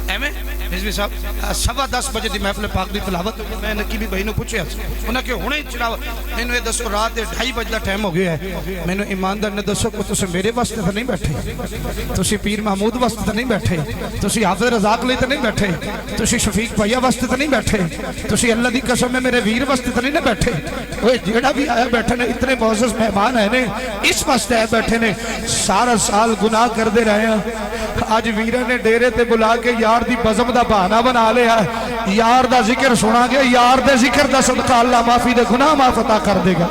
ایمیں نظمی صاحب 10:15 بجے دی محفل پاک دی تلاوت میں نکی بھی بھائی نے پوچھے انہاں کہ ہونے چلاوت میں نے دوستو رات 2:30 بجے ٹائم ہو گیا ہے میں نے ایماندار نے دوستو کو تسے میرے واسطے تو نہیں بیٹھے تسی پیر محمود واسطے تو نہیں بیٹھے تسی حافظ رزاق لئی تو نہیں بیٹھے تسی شفیق بھائیا واسطے تو نہیں بیٹھے تسی اللہ دی قسم میں میرے ویر واسطے تو نہیں نہ بیٹھے وہ جیڑا بھی آیا بیٹھے نے اتنے معزز مہمان ہیں نے اس واسطے آئے بیٹھے نے سارا سال گناہ کر دے رہے ہیں آج ویرہ نے ڈیرے تے بلا کے یار دی بزم دا بہانہ بنا لے ہے یار دا ذکر سنا گیا یار دے ذکر دا صدقہ اللہ معافی دے گناہ معاف عطا کر دے گا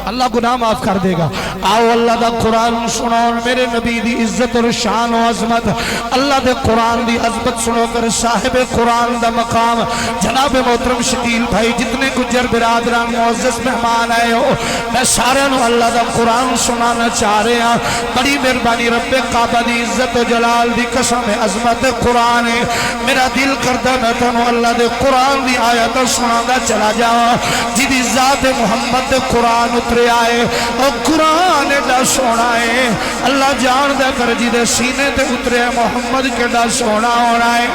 اللہ گناہ معاف کر دے گا آؤ اللہ دا قرآن سنو میرے نبی دی عزت اور شان و عظمت اللہ دے قرآن دی عظمت سنو کر صاحب قرآن دا مقام جناب محترم شکیل بھائی جتنے گجر برادران معزز مہمان آئے ہو میں سارے نو اللہ دا قرآن سنانا چاہ رہے ہیں بڑی مہربانی رب کعبہ دی عزت و جلال دی قسم عظمت قرآن ہے میرا دل کردہ میں تنو اللہ دے قرآن دی آیت سنا دا چلا جاؤ جدی ذات محمد دے قرآن اترے آئے اور قرآن دا سونا ہے اللہ جان دے کر جی دے سینے تے اترے محمد کے دا سونا ہونا ہے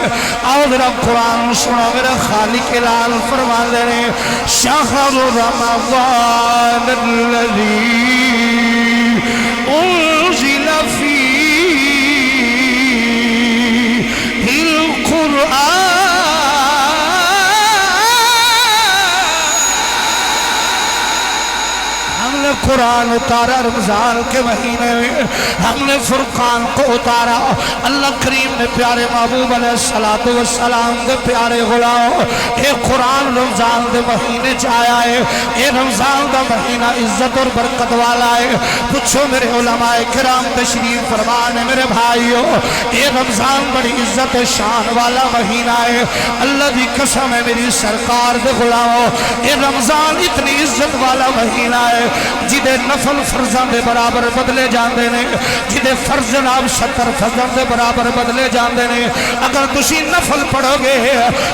آؤ ذرا قرآن سنا میرا خالق لال فرما دے رہے شہر رمضان الذی انزل فیہ القرآن قرآن اتارا رمضان کے مہینے میں، ہم نے فرقان کو اتارا۔ اللہ کریم نے پیارے محبوب علیہ السلام دے پیارے غلام اے قرآن رمضان دے مہینے چایا ہے، اے رمضان دا مہینہ عزت اور برکت والا ہے۔ پوچھو میرے علماء کرام تشریف فرمانے میرے بھائیو، اے رمضان بڑی عزت شان والا مہینہ ہے۔ اللہ دی قسم ہے میری سرکار دے غلامو، اے رمضان اتنی عزت والا مہینہ ہے جدے نفل فرضاں دے برابر بدلے جاندے نے، جدے فرض جناب 70 فرضاں دے برابر بدلے جاندے نے۔ اگر تسی نفل پڑھو گے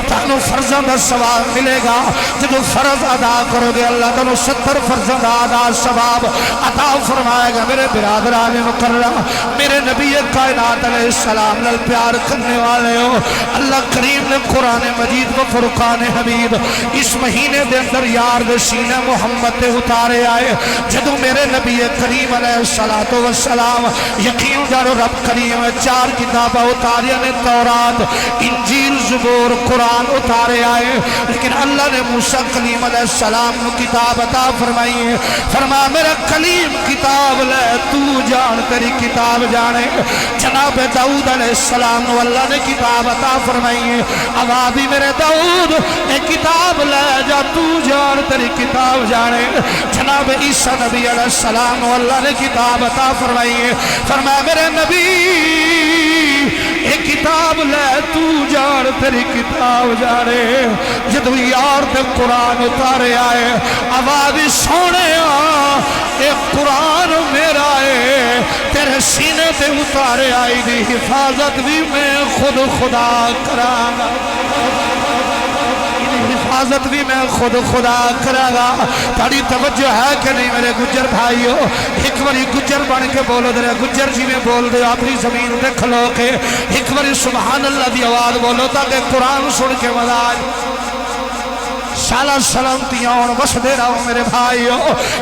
تانوں فرضاں دا ثواب ملے گا، جدو فرض ادا کرو گے اللہ تانوں 70 فرضاں دا ادا ثواب عطا فرمائے گا۔ میرے برادران مکرم، میرے نبی کائنات علیہ السلام نال پیار کرنے والے ہو، اللہ کریم نے قرآن مجید و فرقان حمید اس مہینے دے اندر یار دے سینہ محمد تے اتارے آئے۔ جدو میرے نبی کریم علیہ السلام یقین جارو رب کریم 4 کتابیں اتاریا نے، تورات، انجیل، زبور، قرآن اتارے آئے، لیکن اللہ نے موسیٰ کلیم علیہ السلام نو کتاب عطا فرمائی ہے۔ فرما میرا کلیم کتاب لے تو جان تیری کتاب جانے۔ جناب داؤد علیہ السلام نو اللہ نے کتاب عطا فرمائی ہے، آوازی میرے داؤد اے کتاب لے جا تو جان تیری کتاب جانے۔ جناب عیسیٰ نبی علیہ السلام نو اللہ نے کتاب عطا فرمائی ہے، فرمایا میرے نبی اے کتاب لے تو جان تیری کتاب جانے۔ جدو یار تے قرآن اتارے آئے، آواز سونے اے قرآن میرا ہے، تیرے سینے تے اتارے آئی دی حفاظت بھی میں خود خدا کراں گا، حفاظت بھی میں خود خدا کراں گا۔ تاری توجہ ہے کہ نہیں میرے گجر بھائیو؟ ایک باری گجر بن کے بولو، درے گجر جی میں بول دے اپنی زمین تے کھلو کے ایک باری سبحان اللہ دی آواز بولو تاکہ قرآن سن کے مزہ آئے۔ شالا سلامتیاں اور وسدے رہو میرے بھائیو۔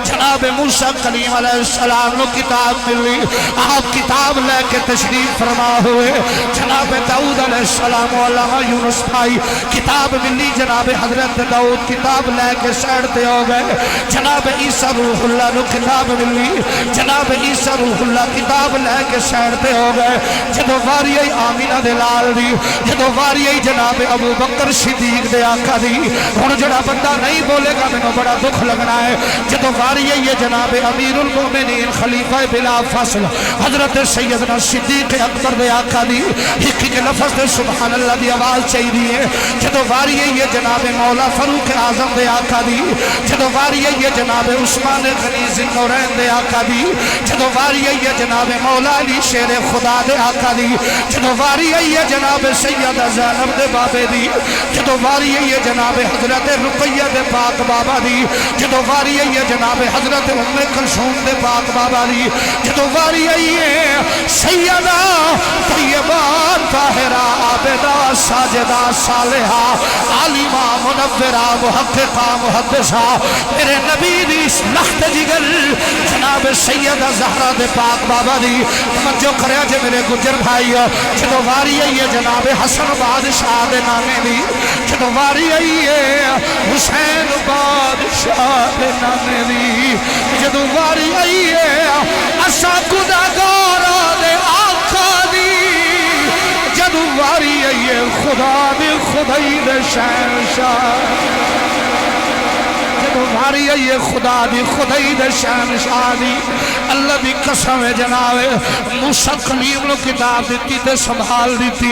جناب موسیٰ کلیم علیہ السلام نو کتاب ملی، آپ کتاب لے کے تشریف فرما ہوئے۔ جناب داؤد علیہ السلام و علامہ یونس بھائی کتاب ملی، جناب حضرت داؤد کتاب لے کے سیڑتے ہو گئے۔ جناب عیسیٰ روح اللہ نو کتاب ملی، جناب عیسیٰ روح اللہ کتاب لے کے سیڑتے ہو گئے۔ جدو واری آمینہ دے لال دی، جدو واری جناب ابو بکر صدیق دے آقا دی، اور جڑا بندہ نہیں بولے گا میں نے بڑا دکھ لگنا ہے۔ جدو واری ہے یہ جناب امیر المومنین خلیفہ بلا فصل حضرت سیدنا صدیق اکبر دے آقا دی ایک کے لفظ دے سبحان اللہ دی آواز چاہی دی ہے۔ جدو واری ہے یہ جناب مولا فاروق اعظم دے آقا دی، جدو واری ہے یہ جناب عثمان غنی ذوالنورین دے آقا دی، جدو واری ہے یہ جناب مولا علی شیر خدا دے آقا دی، جدو واری ہے یہ جناب سیدہ زینب دے بابے دی، جدو واری ہے یہ جناب حضرت رقیہ دے پاک بابا دی، جدو واری ہے یہ جناب حضرت ام کلثوم دے پاک بابا دی، جدو واری ہے یہ سیدہ طیبہ طاہرہ عابدہ ساجدہ صالحہ عالمہ منورہ محققہ محدثہ میرے نبی دی لخت جگر جناب سیدہ زہرہ دے پاک بابا دی۔ توجہ کریا جے میرے گجر بھائی، جدو واری ہے یہ جناب حسن بادشاہ دے نامے دی، جدو واری ہے یہ حسین بادشاہ دے نامے دی، جدو واری آئی ہے اسا گناہگارا دے آقا دی، جدو واری آئی ہے خدا دے خدائی دے شہنشاہ، جدو واری آئی ہے خدا دی خدائی دے شہنشاہ دی۔ اللہ دی قسم ہے جناب موسیٰ کلیم نو کتاب دیتی تے سنبھال دیتی،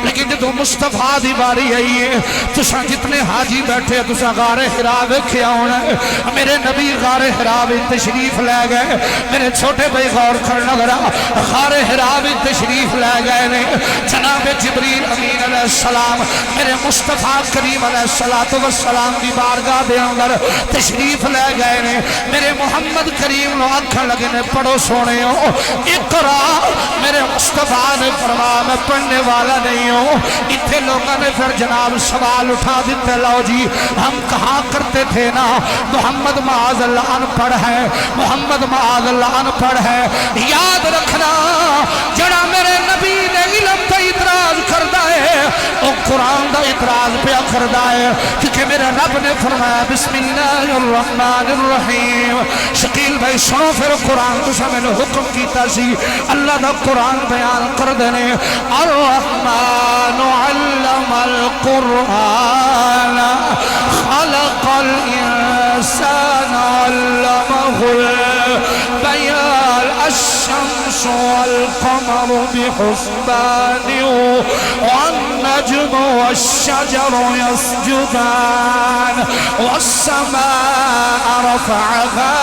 لیکن جدو مصطفیٰ دی باری آئی ہے تساں جتنے حاجی بیٹھے تساں غار حرا ویکھیا ہونا ہے۔ میرے نبی غار حرا وچ تشریف لے گئے، میرے چھوٹے بھائی غور کرنا ذرا، غار حرا وچ تشریف لے گئے نے جناب جبریل امین علیہ السلام میرے مصطفیٰ کریم علیہ السلام دی بارگاہ دے اندر تشریف لے گئے نے۔ میرے محمد کریم نو آکھن لگے نے پڑھو سونے ہو اقرا، میرے مصطفیٰ نے فرمایا میں پڑھنے والا نہیں ہوں۔ اتنے لوگوں نے پھر جناب سوال اٹھا دیتے، لو جی ہم کہاں کرتے تھے نا محمد معاذ اللہ ان پڑھ ہے، محمد معاذ اللہ ان پڑھ ہے۔ یاد رکھنا جڑا میرے نبی نے علم پہ اعتراض کردہ ہے وہ قرآن دا اعتراض پیا کردا ہے کیونکہ میرے رب نے فرمایا بسم اللہ الرحمن الرحیم شکیل بھائی سنو پھر قرآن تو میں نے حکم کیتا سی اللہ دا قرآن بیان کر دینے الرحمن علم القرآن خلق الانسان علمه البيان الشمس والقمر بحسبان والنجم والشجر يسجدان والسماء رفعها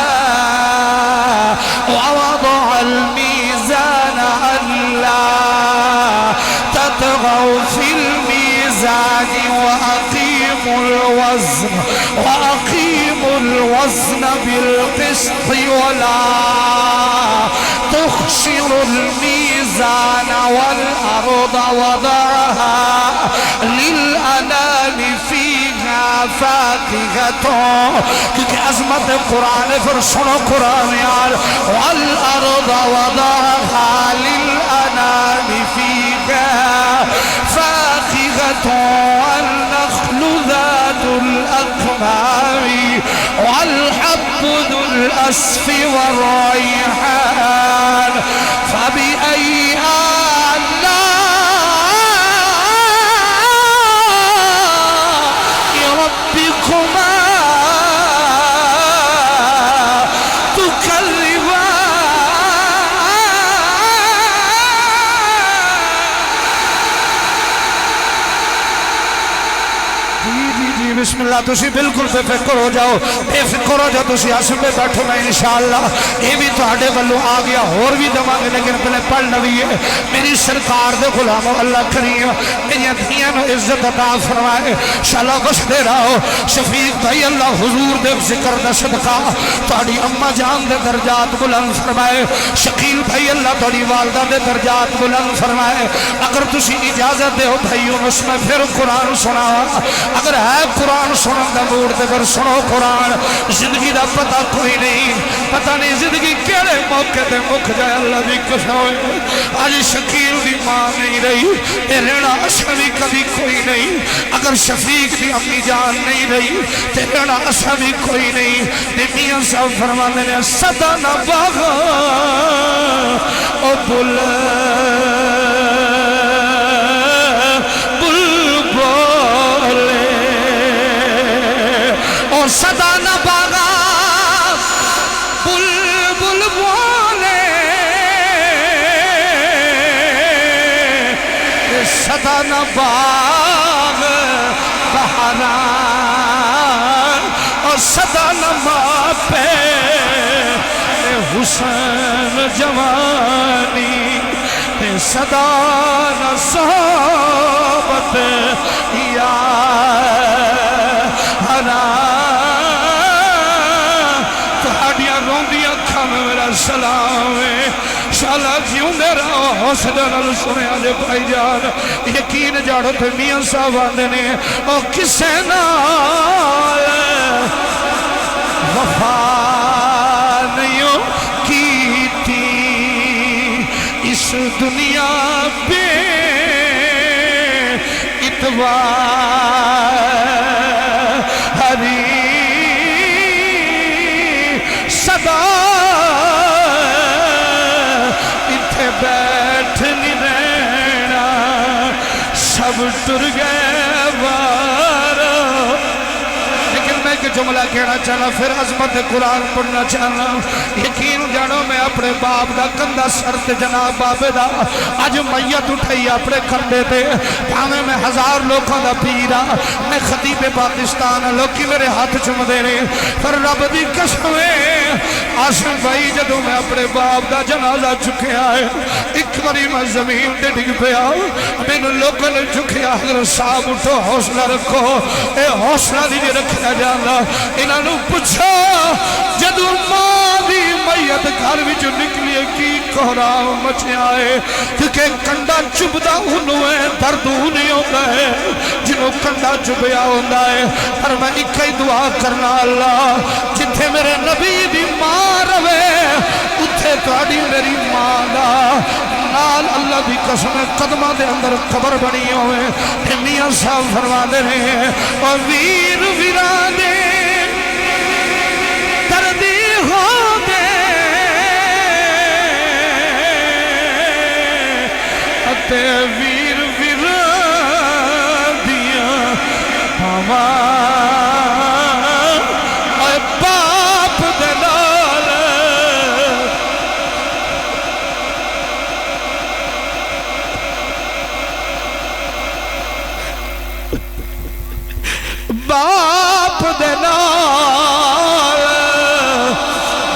ووضع الميزان ألا تطغوا في الميزان وأقيموا الوزن بالقسط ولا تخسروا الميزان والأرض وضعها للأنام فيها فاكهة کیونکہ عظمت قرآن پھر سنو قرآن یار والأرض وضعها للأنام فيها فاكهة والنخل ذات الأكمام والحب ذو الأسف والريحان فبأي آلاء ربكما بسم اللہ تسی بالکل بے فکر ہو جاؤ بے فکر ہو جاؤ تسی آسم میں بیٹھو میں انشاءاللہ یہ بھی تہاڈے والوں آ گیا اور بھی دماغ لیکن پہلے پڑھ نبی ہے میری سرکار دے غلاموں اللہ کریم میری دھیاں نو عزت عطا فرمائے شالا بس دے رہو شفیق بھائی اللہ حضور دے ذکر دا صدقہ تہاڈی اماں جان دے درجات بلند فرمائے شکیل بھائی اللہ تہاڈی والدہ دے درجات بلند فرمائے اگر تسی اجازت دے ہو بھائیوں اس میں پھر قرآن سنا اگر ہے قرآن سنن دا موڑ تے پھر سنو قرآن زندگی دا پتہ کوئی نہیں پتہ نہیں زندگی کیڑے موقع تے مک جائے اللہ دی قسم ہوئے آج شکیل دی ماں نہیں رہی تے رہنا اشمی کبھی کوئی نہیں اگر شفیق دی امی جان نہیں رہی تے رہنا اشمی کوئی نہیں تے میاں صاحب فرمانے نے صدا نہ باغا او صدا نہ باغا بلبل بولے صدا نہ باغ بہاران اور صدا نہ ماپے حسین جوانی صدا نہ صحبت یا سلام شالا جیوں دے رہو حسد نل سنے آجے بھائی جان یقین جاڑو تے میاں صاحب آندے نے او کسے نال وفا نہیں کیتی اس دنیا پہ اتوار صدا بیٹھ نہیں رہنا سب ٹر گئے بارا لیکن میں کہ جملہ کہنا چاہنا پھر عظمت قرآن پڑھنا چاہنا یقین جانو میں اپنے باپ دا کندہ سر تے جناب بابے دا آج میت اٹھائی اپنے کندے تے پانے میں ہزار لوگوں دا پیرا میں خطیب پاکستان لوگی میرے ہاتھ چم دے رہے پر رب دی قسمیں آسم بھائی جدوں میں اپنے باپ دا جنازہ چکے آئے ایک باری میں زمین دے ڈگ پہ آؤ میں نے لوگوں نے چکے حضرت صاحب اٹھو حوصلہ رکھو اے حوصلہ دیجئے رکھنا جانا انہاں نوں پوچھو جدوں ماں دی میت گھر وچوں نکلی کی کوہراؤ مچیا ہے کیونکہ کنڈا چبدا انہوں ہے درد نہیں ہوتا ہے جنہوں کنڈا چبیا ہوتا ہے پر میں ایک ہی دعا کرنا اللہ جتھے میرے نبی دی ماں روے اتھے تواڈی میری ماں دا نال اللہ دی قسم قدمہ دے اندر قبر بنی ہوئے میاں صاحب فرما دے رہے ہیں اور ویر ویرانے دردی ہو دے اتے ویر ویرانیاں اے باپ دے نال باپ دے نال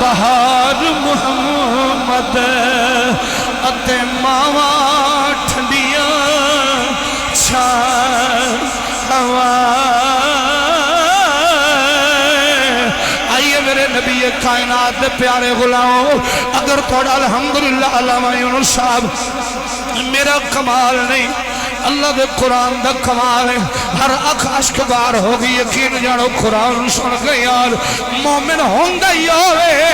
بہار محمد اتے ماواں ٹھنڈیاں چھان ہوا آئیے میرے نبی کائنات دے پیارے غلاموں اگر تھوڑا الحمدللہ علامہ یونس صاحب میرا کمال نہیں اللہ دے قرآن دا کمال ہے ہر اکھ عشق بار ہوگی یقین جانو قرآن سن کے یار مومن ہوندہ ہی ہوئے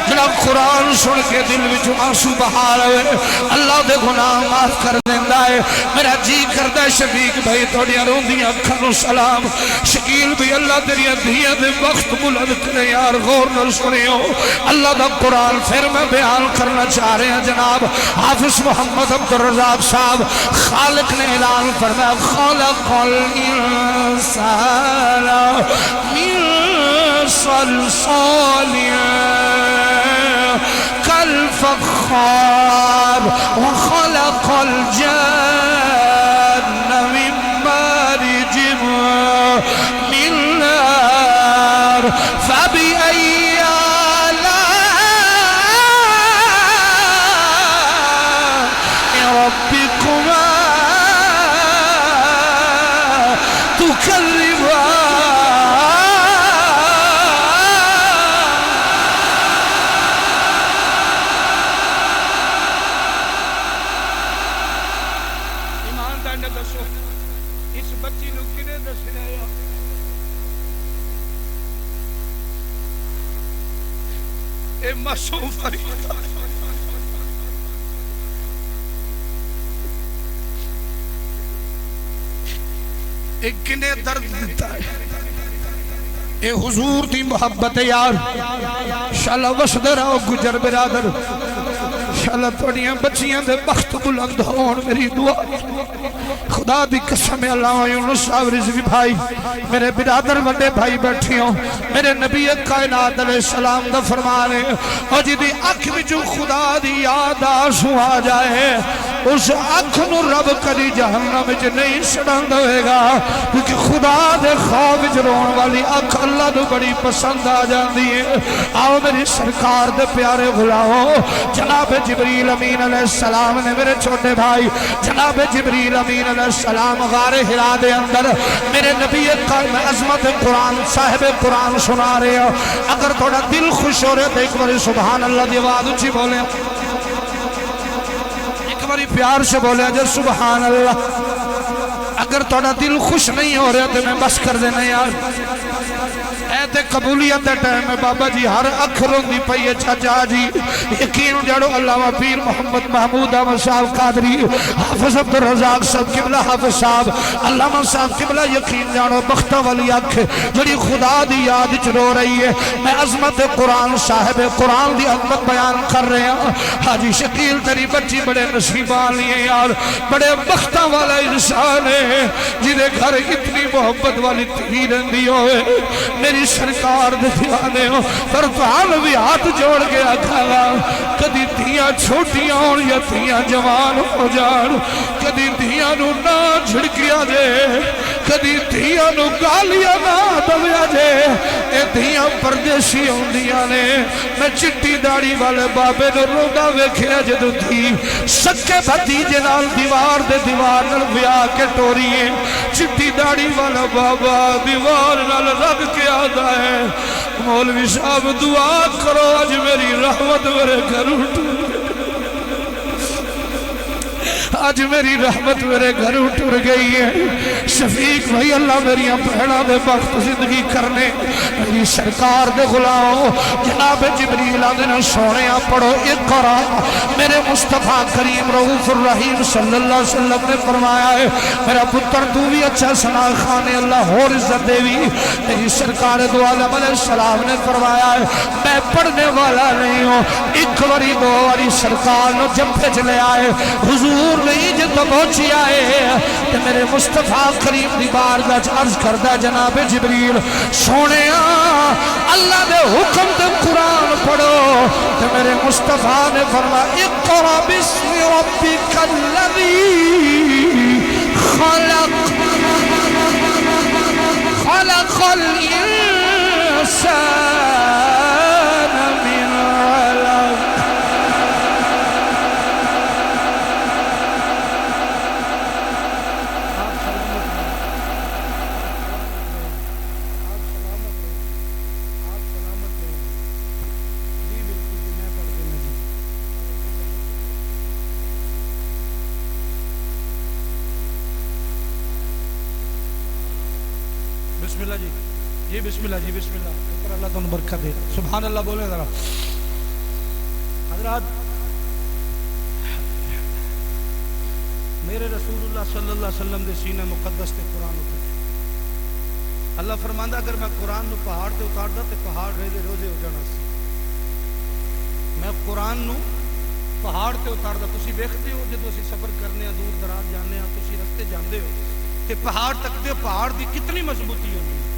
جنا قرآن سن کے دل وچ آنسو بہار ہوئے اللہ دے گناہ معاف کر دیندہ ہے میرا جی کردہ ہے شفیق بھائی توڑیاں روندیاں کھنو سلام شکیل بھی اللہ تیریاں دھیاں دے وقت بلند کرے یار غور نہ سنیو اللہ دا قرآن پھر میں بیان کرنا چاہ رہے ہیں جناب حافظ محمد عبدالرزاق صاحب خالق نے اعلان فرمایا خلق الانسان من صلصال كالفخار وخلق الجن من مارج من نار فبأي آلاء ربكما اس بچی نو کنے دسنا ہے اے معصوم فرید اے کنے درد دیتا ہے اے حضور دی محبت یار شالا وسد رہو گجر برادر شالا توڑیاں بچیاں دے بخت بلند ہون میری دعا خدا دی قسم اللہ یونس صاحب رضوی بھائی میرے برادر وڈے بھائی بیٹھی ہوں میرے نبی کائنات علیہ السلام دا فرمانے اور جی دی اکھ وچوں خدا دی یاد آنسو آ جائے اس اکھ نو رب کری جہنم وچ نہیں سڑن دے گا کیونکہ خدا دے خوف وچ رون والی اکھ اللہ نو بڑی پسند آ جاندی ہے آؤ میری سرکار دے پیارے غلاموں جناب جبریل امین علیہ السلام نے میرے چھوٹے بھائی جناب جبریل امین علیہ السلام غار حرا دے اندر میرے نبی قائم عظمت قرآن صاحب قرآن سنا رہے ہو اگر تھوڑا دل خوش ہو رہے تو ایک باری سبحان اللہ دی آواز اچھی بولے ایک باری پیار سے بولے اجر سبحان اللہ اگر تھوڑا دل خوش نہیں ہو رہا تو میں بس کر دینا یار ایتے قبولیت دے ٹائم میں بابا جی ہر اکھ روندی پئی ہے چاچا جی یقین جاڑو علامہ پیر محمد محمود احمد صاحب قادری حافظ عبدالرزاق صاحب قبلہ حافظ صاحب علامہ صاحب قبلہ یقین جاڑو بختہ والی اکھ جڑی خدا دی یاد چ رو رہی ہے میں عظمت قرآن صاحب قرآن دی عظمت بیان کر رہے ہیں حاجی شکیل تیری بچی بڑے نصیبان لیے یار بڑے بختہ والا انسان ہے جنہیں گھر اتنی محبت والی تھی رہندی ہوئے میری سرکار دیانے ہو پر فعال بھی ہاتھ جوڑ کے آکھا کدی دھیاں چھوٹیاں ہوں یا دھیاں جوان ہو جان کدی دھیاں نو نہ جھڑکیا دے کدی دھیاں نو گالیاں نہ دلیا جے اے دھیاں پردیسی ہوندیاں نے میں چٹی داڑی والے بابے نو روندا ویکھیا جدوں تھی سکے بھتیجے نال دیوار دے دیوار نال ویا کے ٹوری ہے چٹی داڑی والا بابا دیوار نال رگ کے آدا ہے مولوی صاحب دعا کرو اج میری رحمت میرے گھر اٹھ آج میری رحمت میرے گھر اٹھر گئی ہے شفیق بھائی اللہ میری بہنوں دے وقت زندگی کرنے میری سرکار دے غلام جناب جبریل آدھے سونے پڑھو اقرا میرے مصطفیٰ کریم رؤوف الرحیم صلی اللہ علیہ وسلم نے فرمایا ہے میرا پتر تو بھی اچھا سنا خانے اللہ اور عزت دیوی میری سرکار دو عالم علیہ السلام نے فرمایا ہے میں پڑھنے والا نہیں ہوں ایک واری دو واری سرکار نو جب بھیج لے آئے حضور نہیں جب پہنچی آئے کہ میرے مصطفیٰ کریم دی بارگاہ عرض کردہ جناب جبریل سونے اللہ دے حکم دے قرآن پڑھو کہ میرے مصطفیٰ نے فرمایا اقرأ باسم ربک الذی خلق خلق الانسان من علق بسم اللہ جی بسم اللہ جی بسم اللہ اوپر اللہ تمہیں برکت دے سبحان اللہ بولے ذرا حضرات میرے رسول اللہ صلی اللہ علیہ وسلم دے سینہ مقدس تے قرآن اتر اللہ فرماندہ اگر میں قرآن نو پہاڑ تے اتار دا تے پہاڑ ریزے روزے ہو جانا سی میں قرآن نو پہاڑ تے اتار دا تسی دیکھتے ہو جدو اسی سفر کرنے ہیں دور دراز جانے ہیں تسی رستے جاندے ہو کہ پہاڑ تک دے پہاڑ دی کتنی مضبوطی ہوتی ہے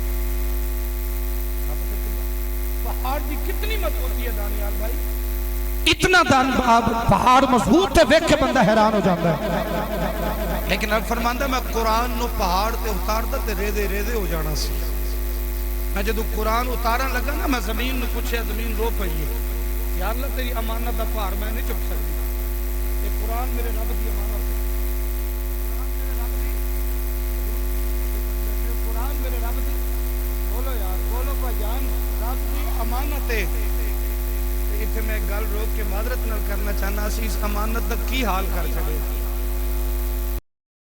پہاڑ دی کتنی مضبوطی ہے دانیال بھائی اتنا پہاڑ مضبوط ہے دیکھ کے بندہ حیران ہو جاتا ہے لیکن اب فرماندہ میں قرآن نو پہاڑ تے اتار دا تے ریدے ریدے ہو جانا سی میں جدو قرآن اتارا لگا نا میں زمین نو پوچھے زمین رو پئیے یا اللہ تیری امانت دا پہاڑ میں نہیں چک سکتی یہ قرآن میرے رب دی امانت ہے میرے رب دی بولو یار بولو بھائیان رب دی امانت ہے اتنے میں گل روک کے معذرت نہ کرنا چاہنا اسی اس امانت دا کی حال کر چلے